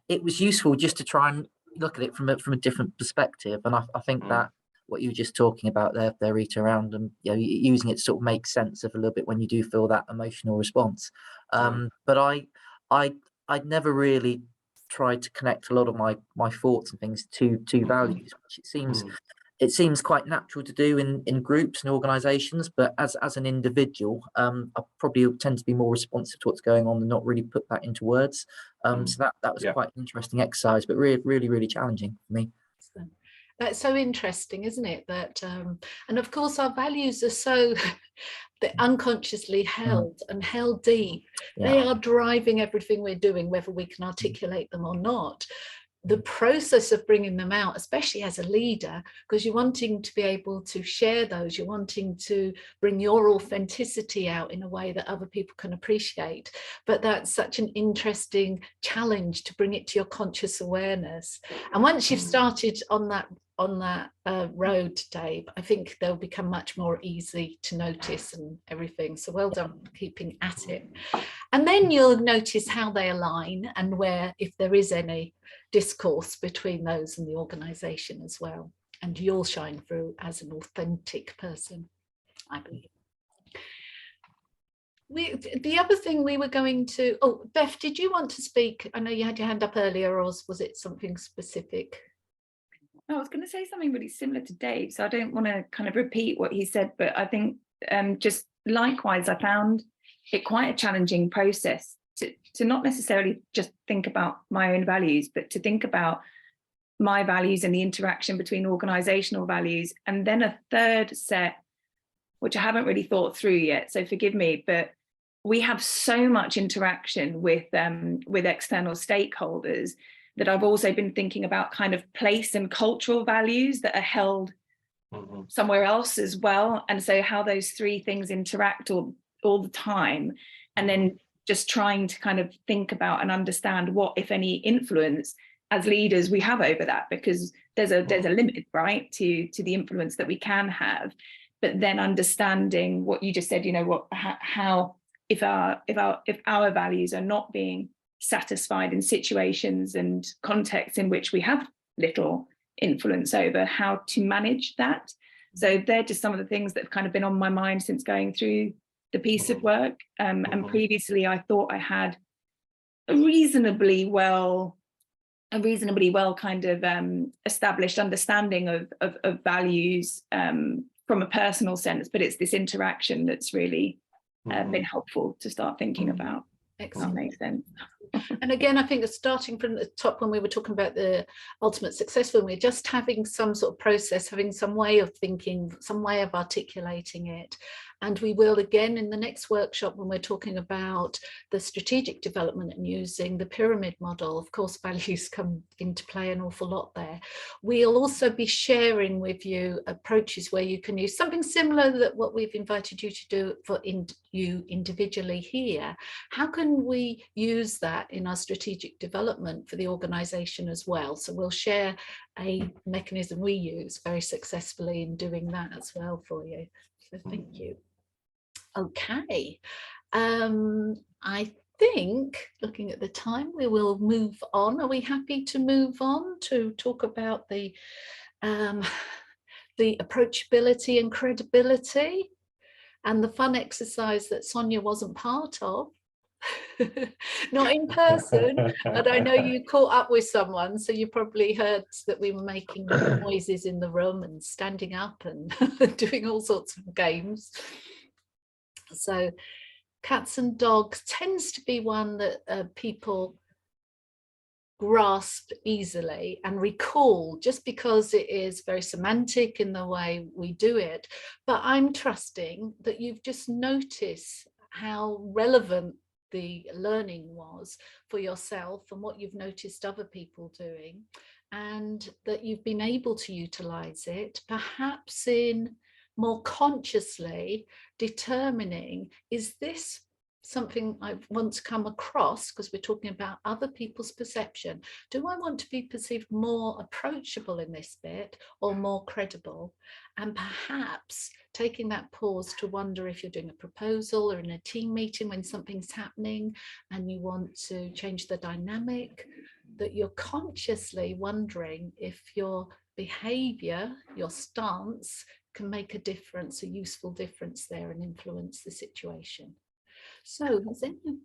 S3: it was useful just to try and look at it from a different perspective. And I think that what you were just talking about there, Rita, around using it to sort of make sense of a little bit when you do feel that emotional response. But I'd never really tried to connect a lot of my thoughts and things to values, which it seems quite natural to do in groups and organisations, but as an individual, I probably tend to be more responsive to what's going on and not really put that into words. So that was quite an interesting exercise, but really challenging for me.
S1: That's so interesting, isn't it? That and of course our values are so they're unconsciously held and held deep. They are driving everything we're doing, whether we can articulate them or not. The process of bringing them out, especially as a leader, because you're wanting to be able to share those, you're wanting to bring your authenticity out in a way that other people can appreciate. But that's such an interesting challenge to bring it to your conscious awareness. And once you've started on that road, Dave, I think they'll become much more easy to notice and everything. So well done for keeping at it. And then you'll notice how they align and where, if there is any discourse between those and the organisation as well. And you'll shine through as an authentic person, I believe. The other thing we were going to, Beth, did you want to speak? I know you had your hand up earlier, or was it something specific?
S7: I was going to say something really similar to Dave, so I don't want to kind of repeat what he said, but I think just likewise, I found it quite a challenging process to not necessarily just think about my own values, but to think about my values and the interaction between organisational values, and then a third set, which I haven't really thought through yet, so forgive me, but we have so much interaction with external stakeholders that I've also been thinking about kind of place and cultural values that are held somewhere else as well. And so how those three things interact all the time, and then just trying to kind of think about and understand what, if any, influence as leaders we have over that, because there's a limit, right, to the influence that we can have. But then understanding what you just said, how if our values are not being satisfied in situations and contexts in which we have little influence over, how to manage that. So they're just some of the things that have kind of been on my mind since going through the piece of work. And previously I thought I had a reasonably well kind of established understanding of values from a personal sense, but it's this interaction that's really been helpful to start thinking about.
S1: Excellent.
S7: That makes sense.
S1: And again, I think starting from the top, when we were talking about the ultimate success, when we're just having some sort of process, having some way of thinking, some way of articulating it. And we will again in the next workshop, when we're talking about the strategic development and using the pyramid model, of course, values come into play an awful lot there. We'll also be sharing with you approaches where you can use something similar that what we've invited you to do for you individually here. How can we use that in our strategic development for the organisation as well? So we'll share a mechanism we use very successfully in doing that as well for you. So thank you. Okay, I think, looking at the time, we will move on. Are we happy to move on to talk about the approachability and credibility and the fun exercise that Sonia wasn't part of? Not in person, but I know you caught up with someone, so you probably heard that we were making noises in the room and standing up and doing all sorts of games. So cats and dogs tends to be one that people grasp easily and recall, just because it is very semantic in the way we do it. But I'm trusting that you've just noticed how relevant the learning was for yourself and what you've noticed other people doing, and that you've been able to utilize it perhaps in more consciously determining, is this something I want to come across, because we're talking about other people's perception, do I want to be perceived more approachable in this bit or more credible? And perhaps taking that pause to wonder if you're doing a proposal or in a team meeting when something's happening and you want to change the dynamic, that you're consciously wondering if your behavior, your stance can make a difference, a useful difference there, and influence the situation. So has anyone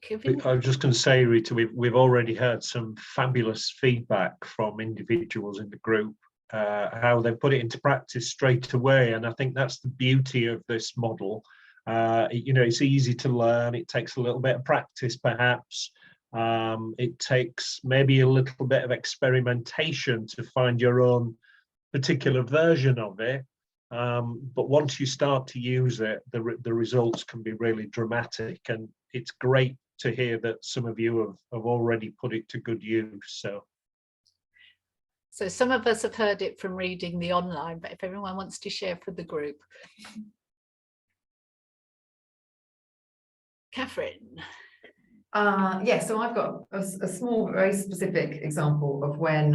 S1: given...
S2: I was just going to say, Rita, we've already heard some fabulous feedback from individuals in the group, how they put it into practice straight away. And I think that's the beauty of this model. You know, it's easy to learn. It takes a little bit of practice, perhaps. It takes maybe a little bit of experimentation to find your own particular version of it. But once you start to use it, the results can be really dramatic, and it's great to hear that some of you have already put it to good use.
S1: So some of us have heard it from reading the online, but if everyone wants to share for the group. Catherine.
S9: Yeah, so I've got a small, very specific example of when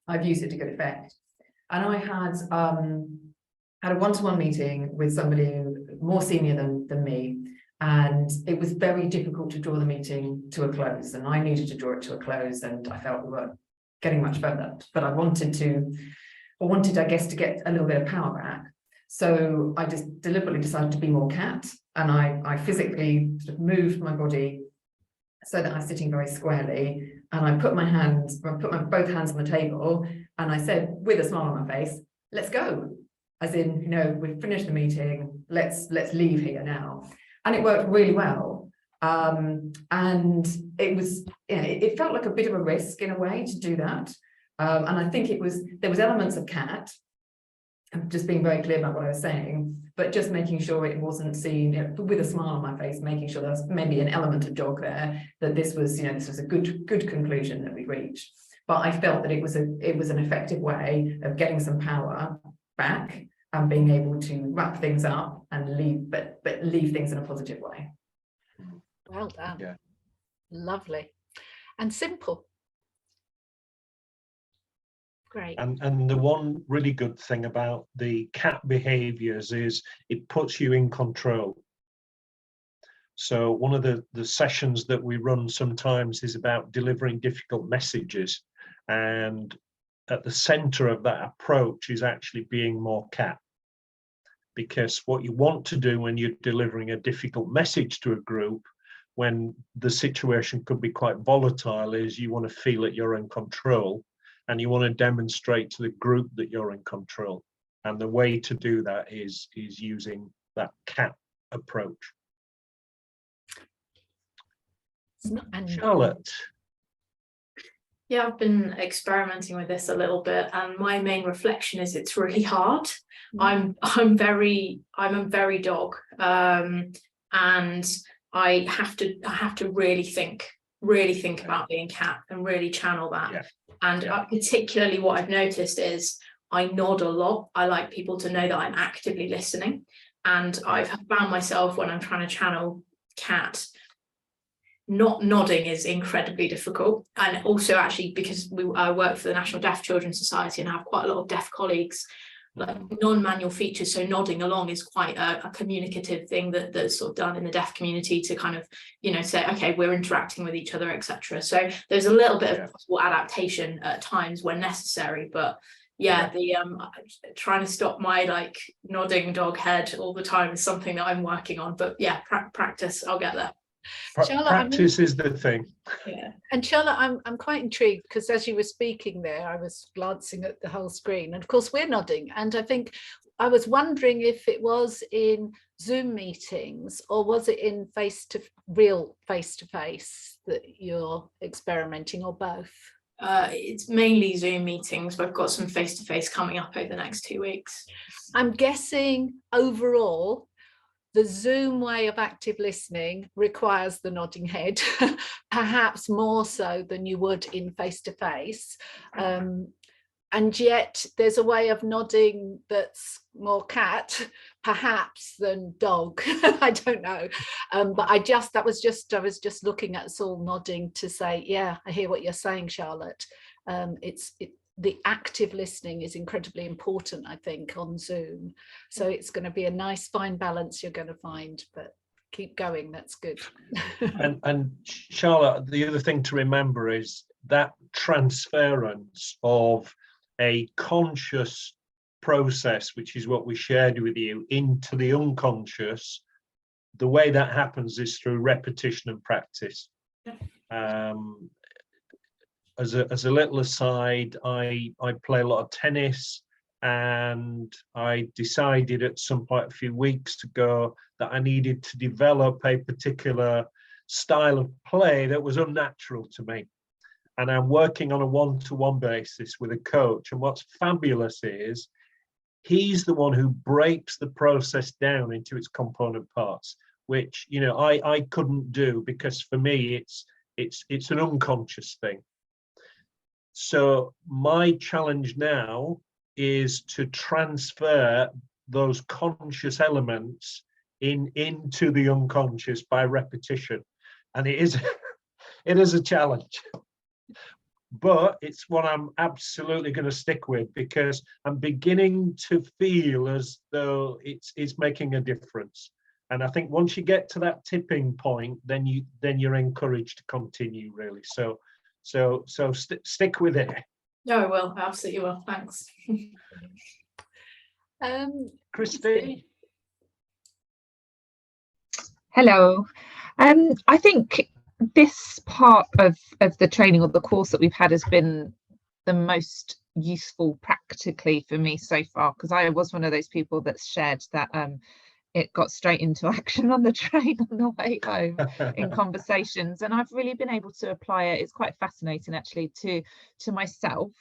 S9: I've used it to good effect. And I had a one-to-one meeting with somebody more senior than me, and it was very difficult to draw the meeting to a close, and I needed to draw it to a close, and I felt we weren't getting much further, but I wanted, I guess, to get a little bit of power back. So I just deliberately decided to be more cat, and I physically sort of moved my body so that I was sitting very squarely, and I put both hands on the table, and I said, with a smile on my face, let's go. As in, you know, we've finished the meeting, let's leave here now. And it worked really well. And it was, you know, it felt like a bit of a risk in a way to do that. And I think there was elements of cat, I'm just being very clear about what I was saying, but just making sure it wasn't seen, you know, with a smile on my face, making sure there was maybe an element of dog there, that this was, you know, this was a good conclusion that we reached. But I felt that it was an effective way of getting some power back and being able to wrap things up and leave, but leave things in a positive way.
S1: Well done.
S2: Yeah.
S1: Lovely. And simple. Great.
S2: And the one really good thing about the cat behaviors is it puts you in control. So one of the sessions that we run sometimes is about delivering difficult messages. And at the center of that approach is actually being more cat. Because what you want to do when you're delivering a difficult message to a group, when the situation could be quite volatile, is you want to feel that you're in control, and you want to demonstrate to the group that you're in control. And the way to do that is using that cat approach. Charlotte.
S6: Yeah, I've been experimenting with this a little bit, and my main reflection is it's really hard. I'm a very dog, and I have to really think about being cat and really channel that. Yeah. And particularly what I've noticed is I nod a lot. I like people to know that I'm actively listening, and I've found myself when I'm trying to channel cat, not nodding is incredibly difficult. And also actually because I work for the National Deaf Children's Society and I have quite a lot of deaf colleagues, like non-manual features, so nodding along is quite a communicative thing that's sort of done in the deaf community to kind of, you know, say, okay, we're interacting with each other, etc. So there's a little bit of possible adaptation at times when necessary, but yeah, the trying to stop my like nodding dog head all the time is something that I'm working on, but yeah, practice, I'll get there.
S1: Charlotte,
S2: practice is the thing.
S1: Yeah, and Charlotte, I'm quite intrigued because as you were speaking there, I was glancing at the whole screen, and of course we're nodding. And I think I was wondering if it was in Zoom meetings or was it in real face-to-face that you're experimenting, or both?
S6: It's mainly Zoom meetings, but I've got some face-to-face coming up over the next 2 weeks. I'm
S1: guessing overall, the Zoom way of active listening requires the nodding head, perhaps more so than you would in face-to-face. and yet there's a way of nodding that's more cat perhaps than dog. I don't know, but I was just looking at us all nodding to say, yeah, I hear what you're saying, Charlotte. The active listening is incredibly important, I think, on Zoom. So it's going to be a nice fine balance you're going to find, but keep going, that's good.
S2: and Charlotte, the other thing to remember is that transference of a conscious process, which is what we shared with you, into the unconscious. The way that happens is through repetition and practice. As a little aside, I play a lot of tennis, and I decided at some point a few weeks ago that I needed to develop a particular style of play that was unnatural to me. And I'm working on a one-to-one basis with a coach. And what's fabulous is he's the one who breaks the process down into its component parts, which, you know, I couldn't do, because for me it's an unconscious thing. So my challenge now is to transfer those conscious elements into the unconscious by repetition, and it is a challenge, but it's what I'm absolutely going to stick with, because I'm beginning to feel as though it's making a difference. And I think once you get to that tipping point, then you're encouraged to continue, really. So stick with it.
S6: No, I will, absolutely will. Thanks.
S2: Christine.
S12: Hello. I think this part of the training, or the course that we've had, has been the most useful practically for me so far, because I was one of those people that shared that it got straight into action on the train on the way home in conversations, and I've really been able to apply it. It's quite fascinating actually to myself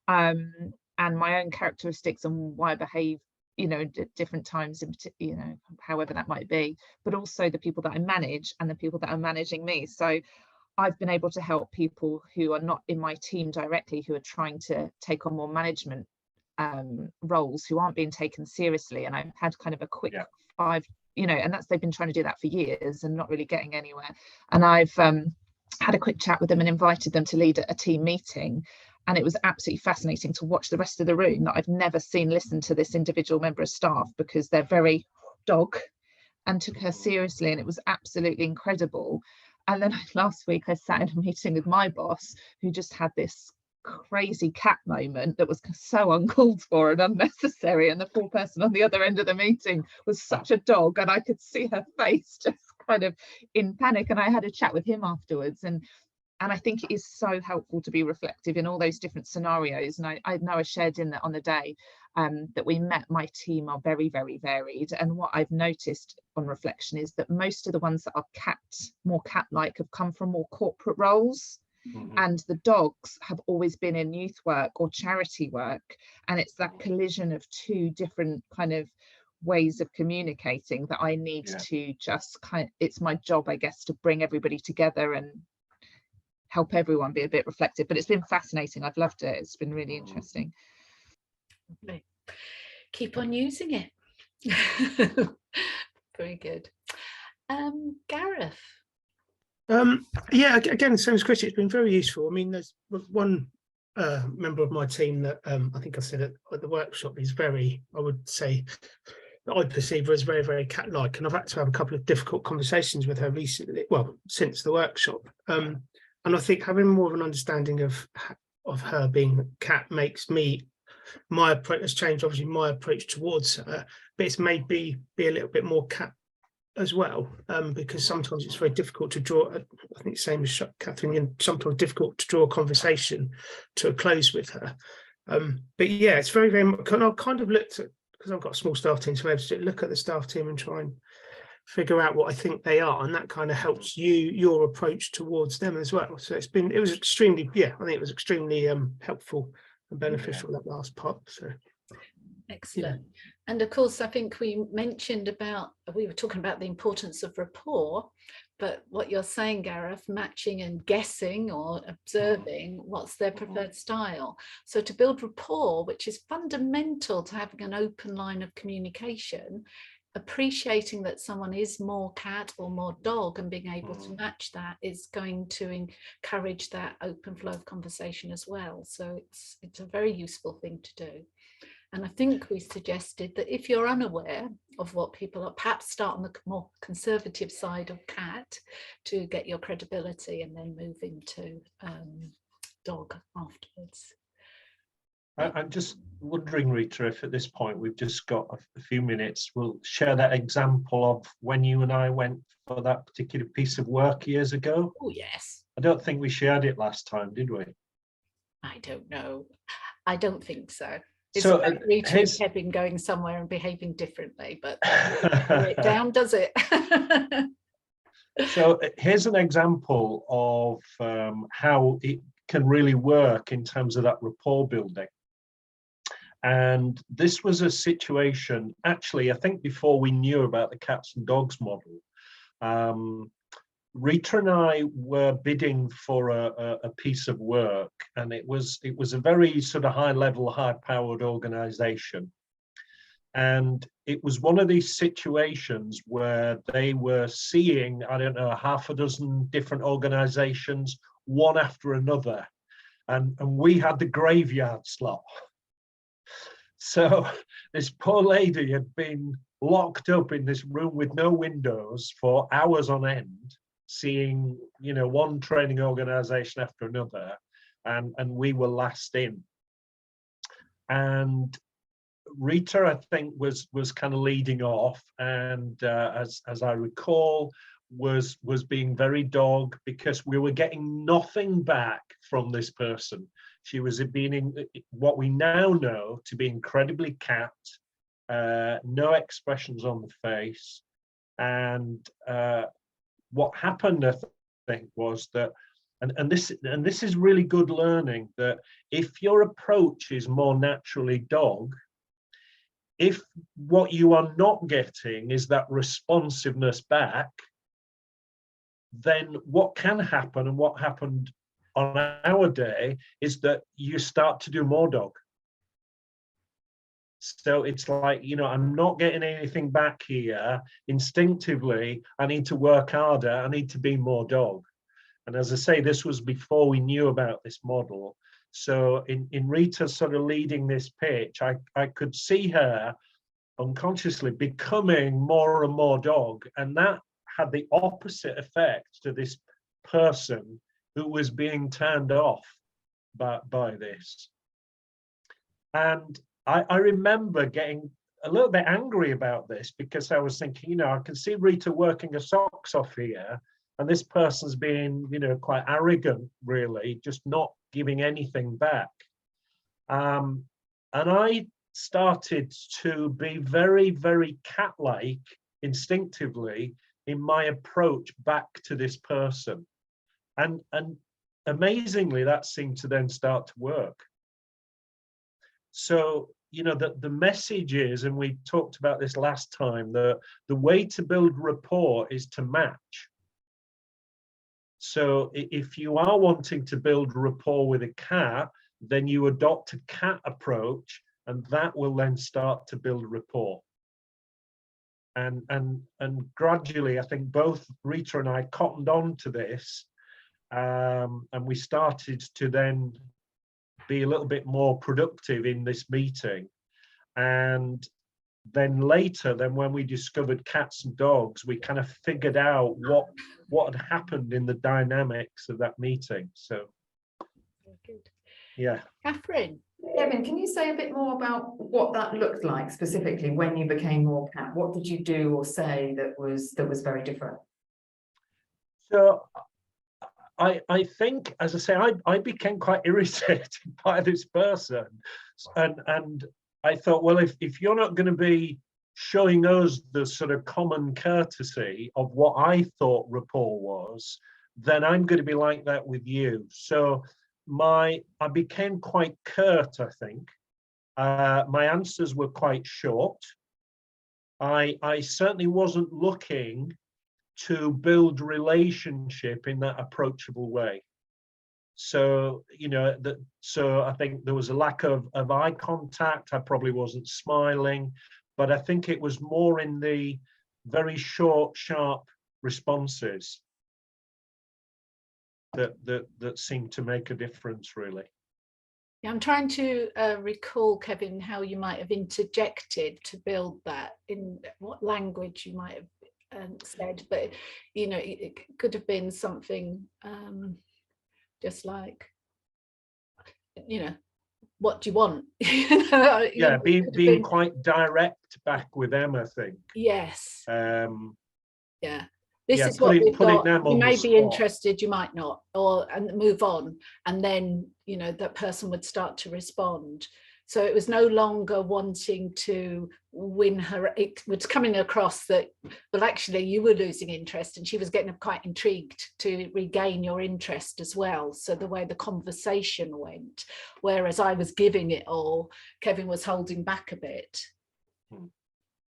S12: and my own characteristics and why I behave, you know, at different times, you know, however that might be, but also the people that I manage and the people that are managing me. So I've been able to help people who are not in my team directly, who are trying to take on more management roles, who aren't being taken seriously. And I've had kind of a quick 5, you know, and they've been trying to do that for years and not really getting anywhere. And I've had a quick chat with them and invited them to lead a team meeting. And it was absolutely fascinating to watch the rest of the room that I've never seen listen to this individual member of staff, because they're very dog, and took her seriously. And it was absolutely incredible. And then last week I sat in a meeting with my boss, who just had this crazy cat moment that was so uncalled for and unnecessary, and the poor person on the other end of the meeting was such a dog, and I could see her face just kind of in panic. And I had a chat with him afterwards, and I think it is so helpful to be reflective in all those different scenarios. And I know I shared in that on the day that we met, my team are very, very varied. And what I've noticed on reflection is that most of the ones that are more cat-like have come from more corporate roles. Mm-hmm. And the dogs have always been in youth work or charity work. And it's that collision of two different kind of ways of communicating that I need to just it's my job, I guess, to bring everybody together and help everyone be a bit reflective. But it's been fascinating. I've loved it. It's been really interesting.
S1: Okay. Keep on using it. Very good. Gareth.
S10: Yeah, again, same as Chris, it's been very useful. I mean, there's one member of my team that I think I said at the workshop is very, I would say, that I perceive her as very, very cat-like, and I've had to have a couple of difficult conversations with her recently, well, since the workshop. And I think having more of an understanding of her being a cat makes my approach has changed, obviously, my approach towards her, but it's made me be a little bit more cat as well, because sometimes it's very difficult to draw, I think same as Catherine, sometimes difficult to draw a conversation to a close with her. But yeah, it's very, very much, I've kind of looked at, because I've got a small staff team, so I have to look at the staff team and try and figure out what I think they are, and that kind of helps your approach towards them as well. So it was extremely, I think it was extremely helpful and beneficial, that last part. So
S1: Excellent. And of course, I think we were talking about the importance of rapport, but what you're saying, Gareth, matching and guessing or observing what's their preferred style. So to build rapport, which is fundamental to having an open line of communication, appreciating that someone is more cat or more dog and being able to match that is going to encourage that open flow of conversation as well. So it's a very useful thing to do. And I think we suggested that if you're unaware of what people are, perhaps start on the more conservative side of cat to get your credibility and then move into dog afterwards.
S2: I'm just wondering, Rita, if at this point we've just got a few minutes, we'll share that example of when you and I went for that particular piece of work years ago.
S1: Oh, yes.
S2: I don't think we shared it last time, did we?
S1: I don't know. I don't think so. It's
S2: So
S1: Rita and Kevin going somewhere and behaving differently, but it down, does it?
S2: So here's an example of how it can really work in terms of that rapport building. And this was a situation, actually, I think before we knew about the cats and dogs model, Rita and I were bidding for a piece of work, and it was a very sort of high-level, high-powered organization. And it was one of these situations where they were seeing, I don't know, half a dozen different organizations, one after another. And we had the graveyard slot. So this poor lady had been locked up in this room with no windows for hours on end, seeing, you know, one training organization after another, and we were last in. And Rita, I think, was kind of leading off, and as I recall, was being very dog, because we were getting nothing back from this person. She was being what we now know to be incredibly cat, no expressions on the face, and what happened, I think, was that, and this is really good learning, that if your approach is more naturally dog, if what you are not getting is that responsiveness back, then what can happen, and what happened on our day, is that you start to do more dog. So it's like, you know, I'm not getting anything back here. Instinctively, I need to work harder. I need to be more dog. And as I say, this was before we knew about this model. So in Rita sort of leading this pitch, I could see her unconsciously becoming more and more dog. And that had the opposite effect to this person who was being turned off by this. And I remember getting a little bit angry about this, because I was thinking, you know, I can see Rita working her socks off here, and this person's being, you know, quite arrogant, really, just not giving anything back. And I started to be very, very cat-like instinctively in my approach back to this person. And amazingly, that seemed to then start to work. So, you know, the message is, and we talked about this last time, the way to build rapport is to match. So if you are wanting to build rapport with a cat, then you adopt a cat approach, and that will then start to build rapport. And gradually, I think both Rita and I cottoned on to this, and we started to then be a little bit more productive in this meeting. And then later, when we discovered cats and dogs, we kind of figured out what had happened in the dynamics of that meeting. So,
S1: very good.
S2: Yeah.
S1: Catherine.
S9: Kevin, can you say a bit more about what that looked like specifically when you became more cat? What did you do or say that was very different?
S2: So I think, as I say, I became quite irritated by this person, and I thought, well, if you're not going to be showing us the sort of common courtesy of what I thought rapport was, then I'm going to be like that with you. So I became quite curt, I think, My answers were quite short. I certainly wasn't looking to build relationship in that approachable way. So, you know, so I think there was a lack of eye contact. I probably wasn't smiling, but I think it was more in the very short, sharp responses that seemed to make a difference, really.
S1: Yeah, I'm trying to recall, Kevin, how you might have interjected to build that, in what language you might have said, but you know, it could have been something just like, you know, what do you want?
S2: Yeah, being quite direct back with them, I think.
S1: Yes. Yeah. This
S2: yeah,
S1: is what we've got. You may be
S2: spot.
S1: interested, you might not, and move on. And then, you know, that person would start to respond. So it was no longer wanting to win her. It was coming across that, well, actually you were losing interest and she was getting quite intrigued to regain your interest as well. So the way the conversation went, whereas I was giving it all, Kevin was holding back a bit.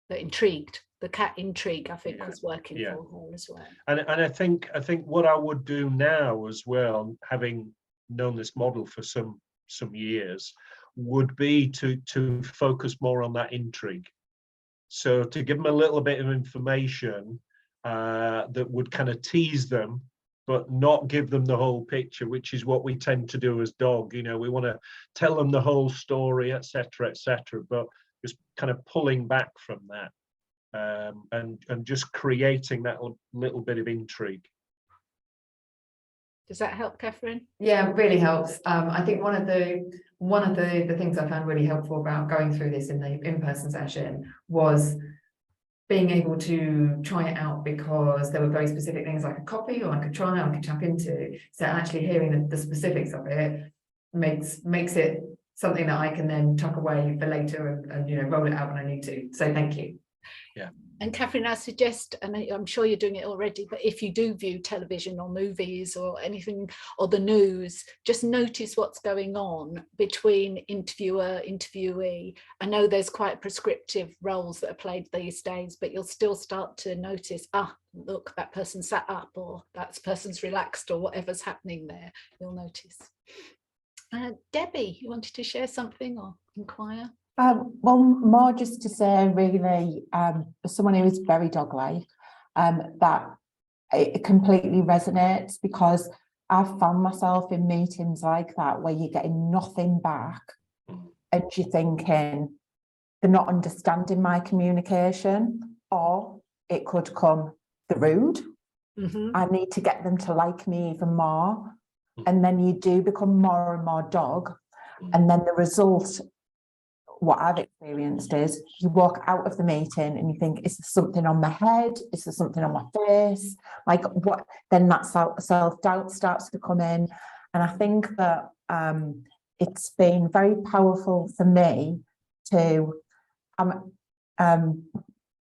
S1: But intrigued. The cat intrigue, I think, was working for her as well.
S2: And I think what I would do now as well, having known this model for some years, would be to focus more on that intrigue. So to give them a little bit of information that would kind of tease them, but not give them the whole picture, which is what we tend to do as dog. You know, we want to tell them the whole story, etc., but just kind of pulling back from that. And just creating that little bit of intrigue.
S1: Does that help, Catherine?
S9: Yeah, it really helps. I think one of the things I found really helpful about going through this in the in-person session was being able to try it out, because there were very specific things I could copy or I could try, I could tap into. So actually hearing the specifics of it makes it something that I can then tuck away for later and you know, roll it out when I need to. So thank you.
S2: Yeah.
S1: And Catherine, I suggest, and I'm sure you're doing it already, but if you do view television or movies or anything, or the news, just notice what's going on between interviewer, interviewee. I know there's quite prescriptive roles that are played these days, but you'll still start to notice, look, that person sat up, or that person's relaxed, or whatever's happening there, you'll notice. Debbie, you wanted to share something or inquire?
S11: Well, more just to say, really, as someone who is very dog-like, that it completely resonates, because I've found myself in meetings like that where you're getting nothing back and you're thinking they're not understanding my communication, or it could come, they're rude. I need to get them to like me even more. And then you do become more and more dog. And then the result, what I've experienced, is you walk out of the meeting and you think, is there something on my head? Is there something on my face? Like what? Then that self-doubt starts to come in. And I think that it's been very powerful for me to,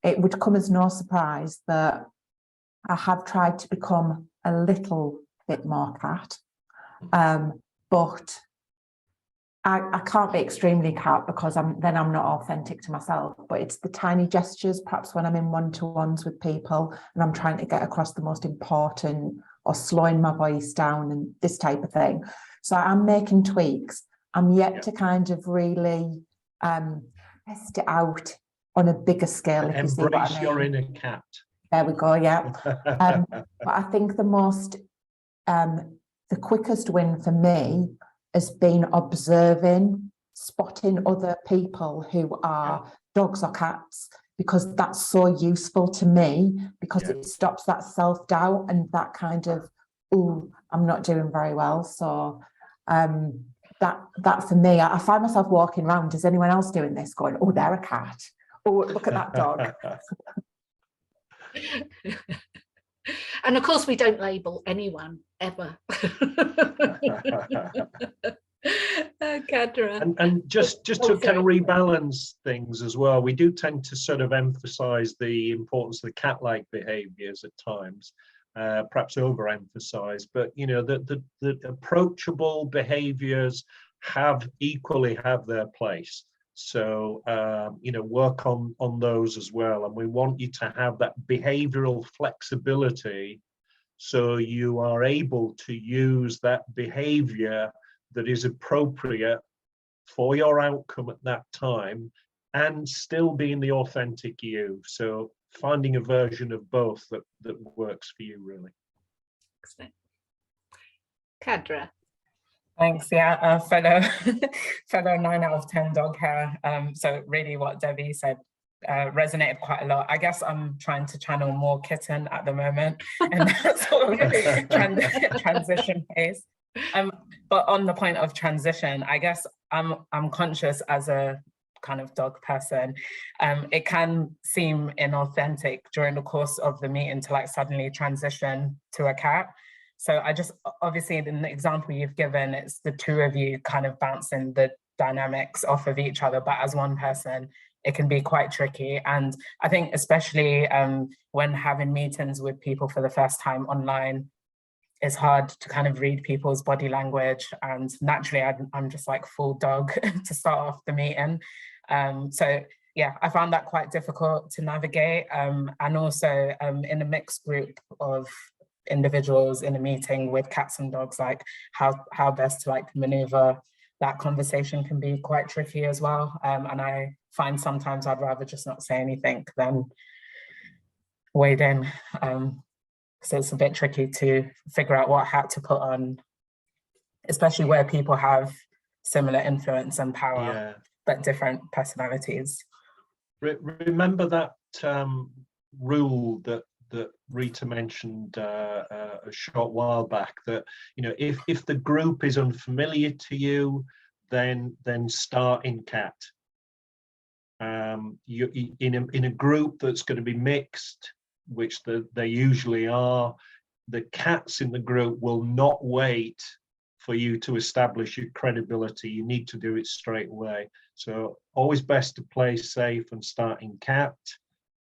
S11: it would come as no surprise that I have tried to become a little bit more cat, but I can't be extremely cat, because I'm not authentic to myself. But it's the tiny gestures, perhaps when I'm in one-to-ones with people and I'm trying to get across the most important, or slowing my voice down and this type of thing. So I'm making tweaks. I'm yet to kind of really test it out on a bigger scale. If you see what I mean.
S2: Your inner cat.
S11: There we go. Yeah. But I think the quickest win for me has been observing, spotting other people who are dogs or cats, because that's so useful to me, because it stops that self-doubt and that kind of, oh, I'm not doing very well. So that for me, I find myself walking around, is anyone else doing this? Going, oh, they're a cat. Oh, look at that dog.
S1: And of course, we don't label anyone ever.
S2: And just to kind of rebalance things as well, we do tend to sort of emphasize the importance of the cat-like behaviors at times, perhaps overemphasize, but you know, the approachable behaviors equally have their place. So, work on those as well. And we want you to have that behavioral flexibility so you are able to use that behavior that is appropriate for your outcome at that time and still being the authentic you. So finding a version of both that works for you, really.
S1: Excellent. Kadra.
S8: Thanks. Yeah, fellow 9 out of 10 dog hair. So really what Debbie said resonated quite a lot. I guess I'm trying to channel more kitten at the moment and that sort of transition phase. But on the point of transition, I guess I'm conscious as a kind of dog person. It can seem inauthentic during the course of the meeting to like suddenly transition to a cat. So I just, obviously in the example you've given, it's the two of you kind of bouncing the dynamics off of each other, but as one person, it can be quite tricky. And I think especially when having meetings with people for the first time online, it's hard to kind of read people's body language. And naturally, I'm just like full dog to start off the meeting. So yeah, I found that quite difficult to navigate. And also in a mixed group of individuals in a meeting with cats and dogs, like how best to like maneuver that conversation can be quite tricky as well. And I find sometimes I'd rather just not say anything than wade in. So it's a bit tricky to figure out what hat to put on, especially where people have similar influence and power, but different personalities.
S2: Remember that rule that Rita mentioned a short while back, that if the group is unfamiliar to you, then start in cat. You in a group that's going to be mixed, which they usually are, the cats in the group will not wait for you to establish your credibility. You need to do it straight away. So always best to play safe and start in cat,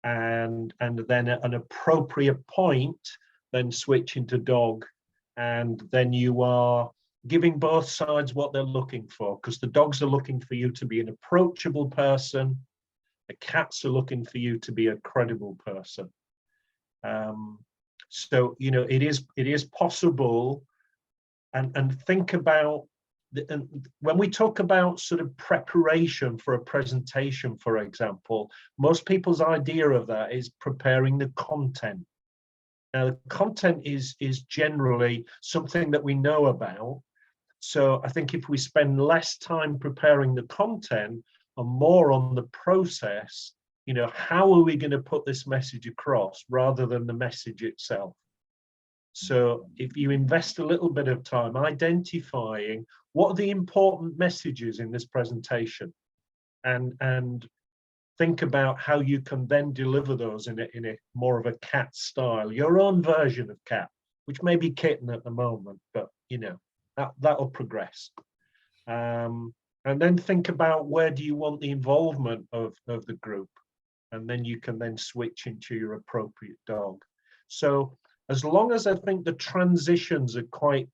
S2: and then at an appropriate point, then switch into dog. And then you are giving both sides what they're looking for, because the dogs are looking for you to be an approachable person. The cats are looking for you to be a credible person. So it is possible, and think about when we talk about sort of preparation for a presentation, for example, most people's idea of that is preparing the content. Now, the content is generally something that we know about. So I think if we spend less time preparing the content and more on the process, how are we going to put this message across rather than the message itself? So if you invest a little bit of time identifying what are the important messages in this presentation, and think about how you can then deliver those in a more of a cat style, your own version of cat, which may be kitten at the moment, but that'll progress. And then think about where do you want the involvement of the group, and then you can then switch into your appropriate dog. So as long as I think the transitions are quite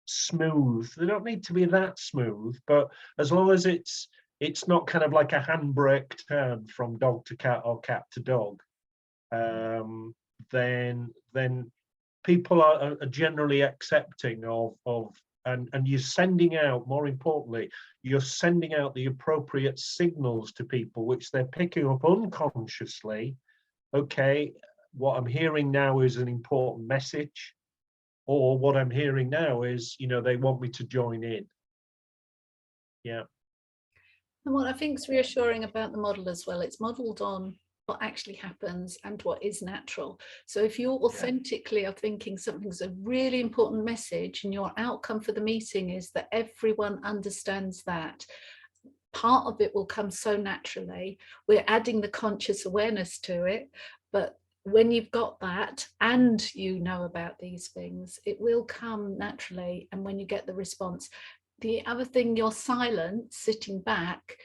S2: smooth, they don't need to be that smooth, but as long as it's not kind of like a handbrake turn from dog to cat or cat to dog, then people are generally accepting of and you're sending out, more importantly, you're sending out the appropriate signals to people, which they're picking up unconsciously. Okay, what I'm hearing now is an important message, or what I'm hearing now is, they want me to join in. Yeah.
S1: And what I think is reassuring about the model as well, it's modeled on what actually happens and what is natural. So if you authentically are thinking something's a really important message and your outcome for the meeting is that everyone understands that, part of it will come so naturally. We're adding the conscious awareness to it, but when you've got that and about these things, it will come naturally. And when you get the response, the other thing, you're silent, sitting back,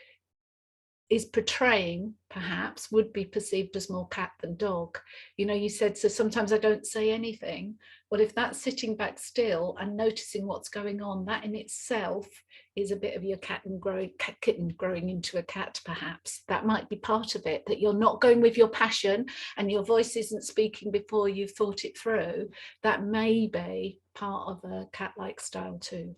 S1: is portraying perhaps would be perceived as more cat than dog. You know, you said, so sometimes I don't say anything. Well, if that's sitting back still and noticing what's going on, that in itself is a bit of your kitten growing into a cat, perhaps. That might be part of it, that you're not going with your passion and your voice isn't speaking before you've thought it through. That may be part of a cat-like style too.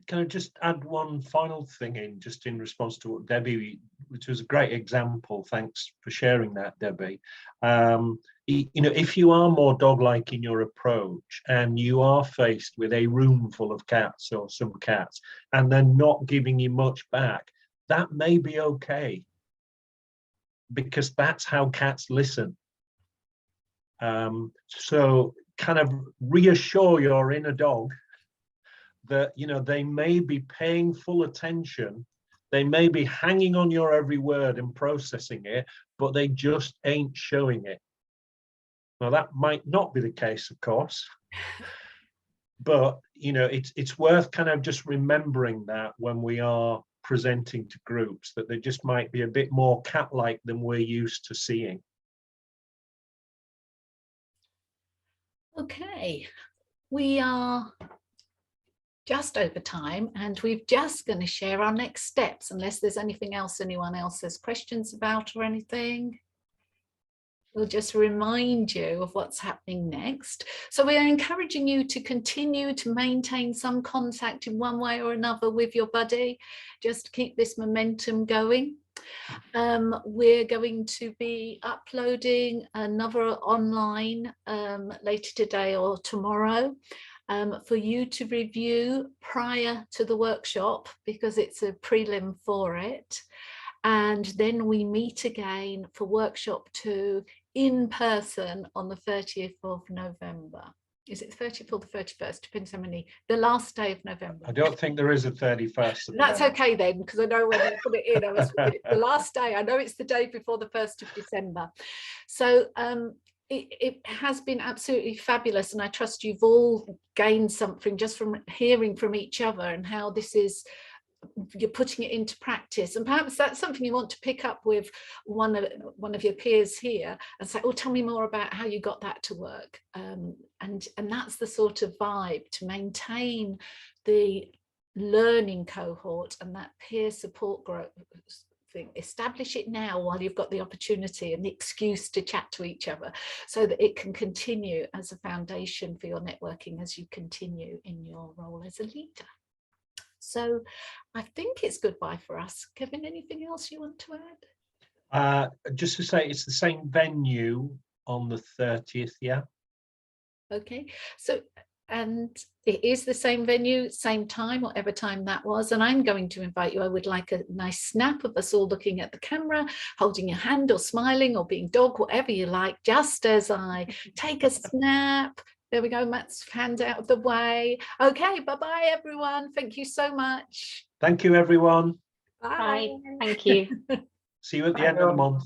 S2: Can I just add one final thing in, just in response to what Debbie, which was a great example. Thanks for sharing that, Debbie. You know, if you are more dog-like in your approach and you are faced with a room full of cats or some cats and they're not giving you much back, that may be okay, because that's how cats listen. So kind of reassure your inner dog that, you know, they may be paying full attention, they may be hanging on your every word and processing it, but they just ain't showing it. Now, that might not be the case, of course, but, you know, it's worth kind of just remembering that when we are presenting to groups, that they just might be a bit more cat-like than we're used to seeing.
S1: Okay, we are just over time and we're just going to share our next steps, unless there's anything else anyone else has questions about or anything. We'll just remind you of what's happening next. So we are encouraging you to continue to maintain some contact in one way or another with your buddy, just to keep this momentum going. We're going to be uploading another online later today or tomorrow for you to review prior to the workshop, because it's a prelim for it. And then we meet again for workshop 2 in person on the 30th of November. Is it 30th or the 31st? Depends how many, the last day of November.
S2: I don't think there is a 31st.
S1: That's okay then, because I know when you put it in, I was thinking it's the last day. I know it's the day before the 1st of December. So it has been absolutely fabulous, and I trust you've all gained something just from hearing from each other and how this is, you're putting it into practice. And perhaps that's something you want to pick up with one of your peers here and say, oh, tell me more about how you got that to work. And that's the sort of vibe to maintain the learning cohort and that peer support group thing. Establish it now while you've got the opportunity and the excuse to chat to each other, so that it can continue as a foundation for your networking as you continue in your role as a leader. So I think it's goodbye for us. Kevin, anything else you want to add?
S2: Just to say, it's the same venue on the 30th, yeah?
S1: Okay, so, and it is the same venue, same time, whatever time that was. And I'm going to invite you, I would like a nice snap of us all looking at the camera, holding your hand or smiling or being dog, whatever you like, just as I take a snap. There we go, Matt's hand out of the way. Okay, bye-bye, everyone. Thank you so much.
S2: Thank you, everyone.
S1: Bye.
S4: Bye. Thank you.
S2: See you at the end of the month.